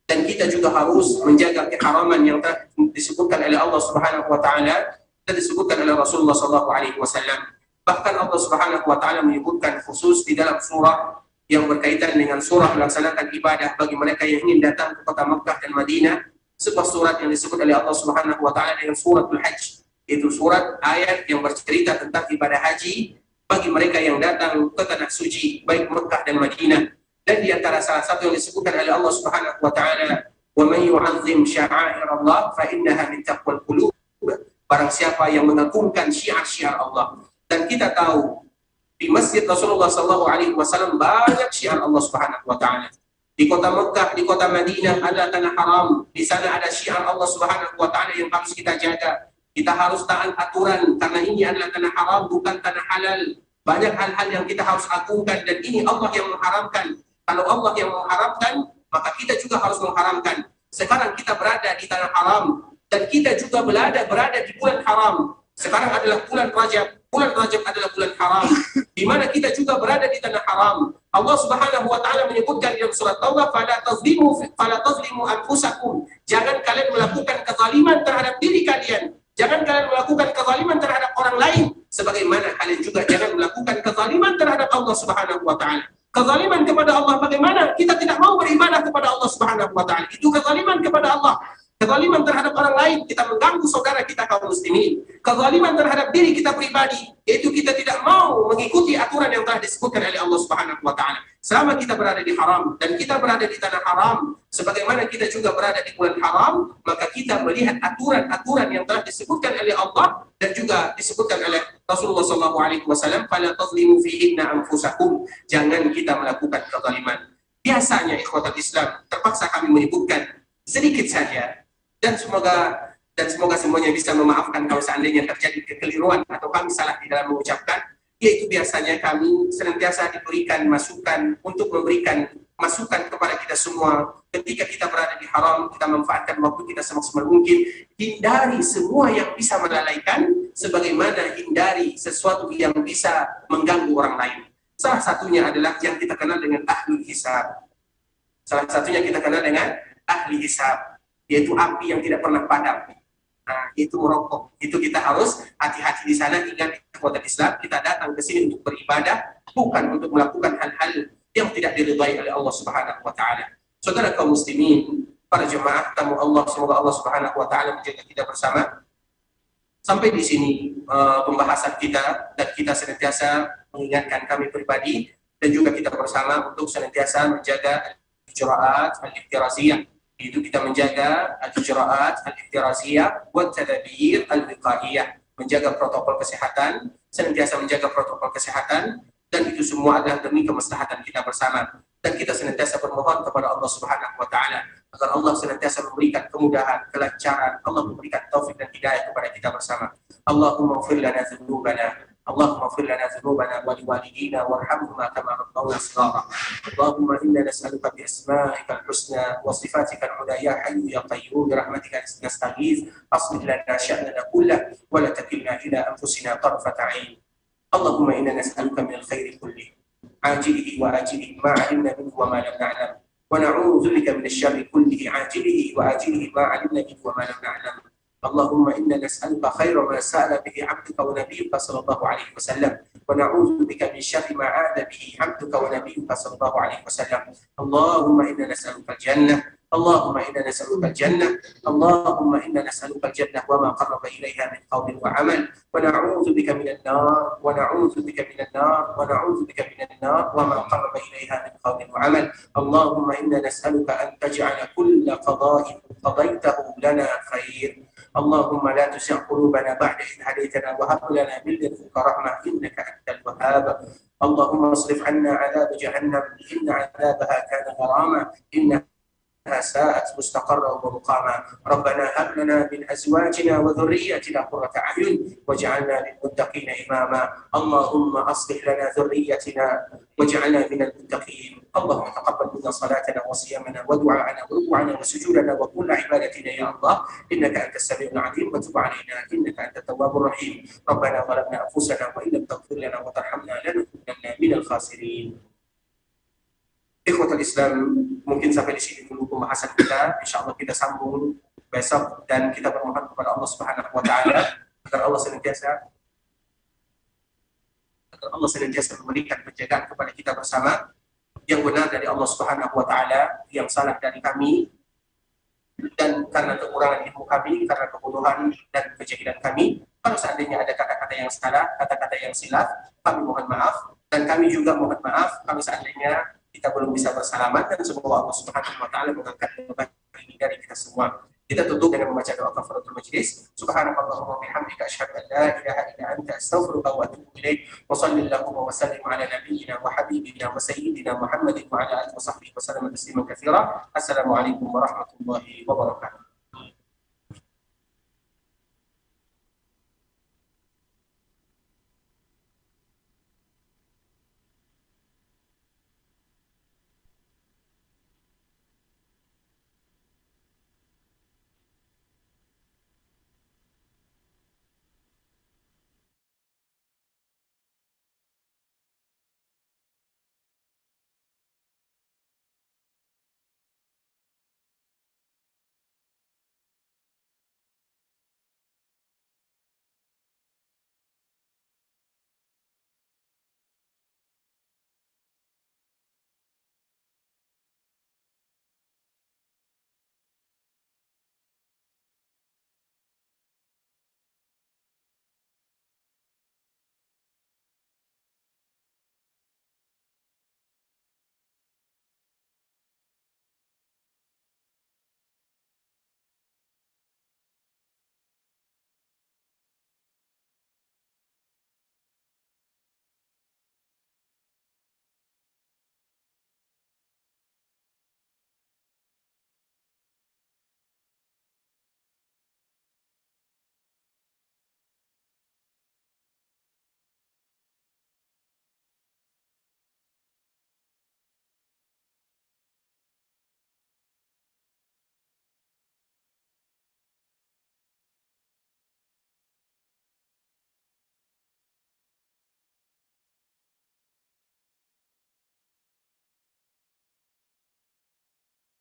dan kita juga harus menjaga keharaman yang telah disebutkan oleh Allah Subhanahu wa taala dan disebutkan oleh Rasulullah sallallahu alaihi wasallam. Bahkan Allah Subhanahu wa taala menyebutkan khusus di dalam surah yang berkaitan dengan surah melaksanakan ibadah bagi mereka yang ingin datang ke kota Makkah dan Madinah, sebuah surat yang disebut oleh Allah Subhanahu wa taala dengan suratul Hajj. Itu surat ayat yang bercerita tentang ibadah haji bagi mereka yang datang ke tanah suci baik Makkah dan Madinah. Dan di antara salah satu yang disebutkan oleh Allah Subhanahu wa taala, "Wa man yu'azzim sya'airallah fa innaha min taqwal qulub." Barang siapa yang mengagungkan syiar-syiar Allah. Dan kita tahu di Masjid Rasulullah sallallahu alaihi wasallam banyak syiar Allah Subhanahu wa taala. Di kota Mekah, di kota Madinah ada tanah haram. Di sana ada syiar Allah Subhanahu wa taala yang harus kita jaga. Kita harus taat aturan karena ini adalah tanah haram, bukan tanah halal. Banyak hal-hal yang kita harus agungkan dan ini Allah yang mengharamkan. Kalau Allah yang mengharamkan, maka kita juga harus mengharamkan. Sekarang kita berada di tanah haram dan kita juga berada di bulan haram. Sekarang adalah bulan Rajab. Bulan Rajab adalah bulan haram, di mana kita juga berada di tanah haram. Allah Subhanahu wa taala menyebutkan dalam surat Taubah, fala tazlimu anfusakum. Jangan kalian melakukan kezaliman terhadap diri kalian. Jangan kalian melakukan kezaliman terhadap orang lain, sebagaimana kalian juga jangan melakukan kezaliman terhadap Allah Subhanahu wa taala. Kezaliman kepada Allah bagaimana? Kita tidak mau beribadah kepada Allah Subhanahu wa taala. Itu kezaliman kepada Allah. Kezaliman terhadap orang lain, kita mengganggu saudara kita kaum muslimin. Kezaliman terhadap diri kita pribadi, yaitu kita tidak mau mengikuti aturan yang telah disebutkan oleh Allah Subhanahu wa taala. Selama kita berada di haram dan kita berada di tanah haram, sebagaimana kita juga berada di bulan haram, maka kita melihat aturan-aturan yang telah disebutkan oleh Allah dan juga disebutkan oleh Rasulullah sallallahu alaihi wasallam, fala tazlimu fihinna anfusakum. Jangan kita melakukan kezaliman. Biasanya ikhwatul Islam, terpaksa kami menyebutkan sedikit saja dan semoga semuanya bisa memaafkan kalau seandainya terjadi kekeliruan atau kami salah di dalam mengucapkan, yaitu biasanya kami senantiasa diberikan masukan untuk memberikan masukan kepada kita semua. Ketika kita berada di haram, kita manfaatkan waktu kita semaksimal mungkin. Hindari semua yang bisa melalaikan, sebagaimana hindari sesuatu yang bisa mengganggu orang lain. Salah satunya adalah yang kita kenal dengan ahli hisab. Salah satunya kita kenal dengan ahli hisab, yaitu api yang tidak pernah padam. Nah, itu merokok. Itu kita harus hati-hati di sana. Ingat, ikhwatul Islam, kita datang ke sini untuk beribadah, bukan untuk melakukan hal-hal yang tidak diridhai oleh Allah Subhanahu wa taala. Saudara kaum muslimin, para jemaah tamu Allah, semoga Allah Subhanahu wa taala menjaga kita bersama. Sampai di sini pembahasan kita, dan kita senantiasa mengingatkan kami pribadi dan juga kita bersama untuk senantiasa menjaga ijraat al-ihtiraziyah, Itu kita menjaga al-ijra'at al-ihtiraziyah wa tadabir al-wiqaiyah, menjaga protokol kesehatan, senantiasa menjaga protokol kesehatan, dan itu semua adalah demi kemaslahatan kita bersama. Dan kita senantiasa bermohon kepada Allah Subhanahu wa taala agar Allah senantiasa memberikan kemudahan, kelancaran, Allah memberikan taufik dan hidayah kepada kita bersama. Allahumma ighfir lana dzunubana, اللهم اغفر لنا ذنوبنا ولوالدينا وارحمهما كما ربونا صغارا. اللهم انا نسالك باسمائك الحسنى وصفاتك العلى يا حي يا قيوم برحمتك نستغيث اصلح لنا شاننا كله ولا تكلنا الى انفسنا طرفه عين. اللهم انا نسالك من الخير كله عاجله واجله ما علمنا منه وما لم نعلم، ونعوذ بك من الشر كله عاجله واجله ما علمنا منه وما لم نعلم. اللهم إنا نسألك خير ما سأل به عبدك ونبيك صلى الله عليه وسلم، ونعوذ بك من شر ما عاد به عبدك ونبيك صلى الله عليه وسلم. اللهم إنا نسألك الجنة، اللهم إنا نسألك الجنة، اللهم إنا نسألك الجنة وما قرب إليها من قول وعمل، ونعوذ بك من النار، ونعوذ بك من النار، ونعوذ بك من النار وما قرب إليها من قول وعمل. اللهم إنا نسألك أن تجعل كل قضاء قضيته لنا خير. اللهم لا تزغ قلوبنا بعد إذ هديتنا وهب لنا من لدنك رحمة إنك أنت الوهاب. اللهم اصرف عنا عذاب جهنم إن عذابها كان غراما إنها ساءت مستقرا ومقاما. ربنا هب لنا من أزواجنا وذرياتنا قرة أعين واجعلنا للمتقين إماما. اللهم أصلح لنا ذريتنا واجعلنا من المتقين. اللهم تقبل منا صلاتنا وصيامنا ودعاءنا وركوعنا وسجودنا وكل عبادتنا يا الله إنك أنت السميع العليم وتب علينا إنك أنت التواب الرحيم. ربنا ظلمنا أنفسنا وإن لم تغفر لنا وترحمنا لنكونن من الخاسرين. Ikhwatul Islam, mungkin sampai di sini dulu pembahasan kita. Insya Allah kita sambung besok dan kita bermohon kepada Allah Subhanahu wa taala agar Allah senantiasa memberikan penjagaan kepada kita bersama, yang benar dari Allah Subhanahu wa taala, yang salah dari kami, dan karena kekurangan ilmu kami, karena kebodohan dan kejahilan kami. Kalau seandainya ada kata-kata yang salah, kata-kata yang silap, kami mohon maaf, dan kami juga mohon maaf kalau seandainya kita belum bisa bersalaman, dan semoga Allah Subhanahu wa taala mengangkat beban ini dari kita semua. Kita tutup dengan membaca doa kafaratul majlis. Subhanakallahumma wa bihamdika asyhadu an la ilaha illa anta astaghfiruka wa atubu ilaik. Wa sallallahu wa sallim ala nabiyyina wa habibina wa sayyidina Muhammadin wa ala alihi wa sahbihi wa sallam tasliman katsira. Assalamualaikum warahmatullahi wabarakatuh.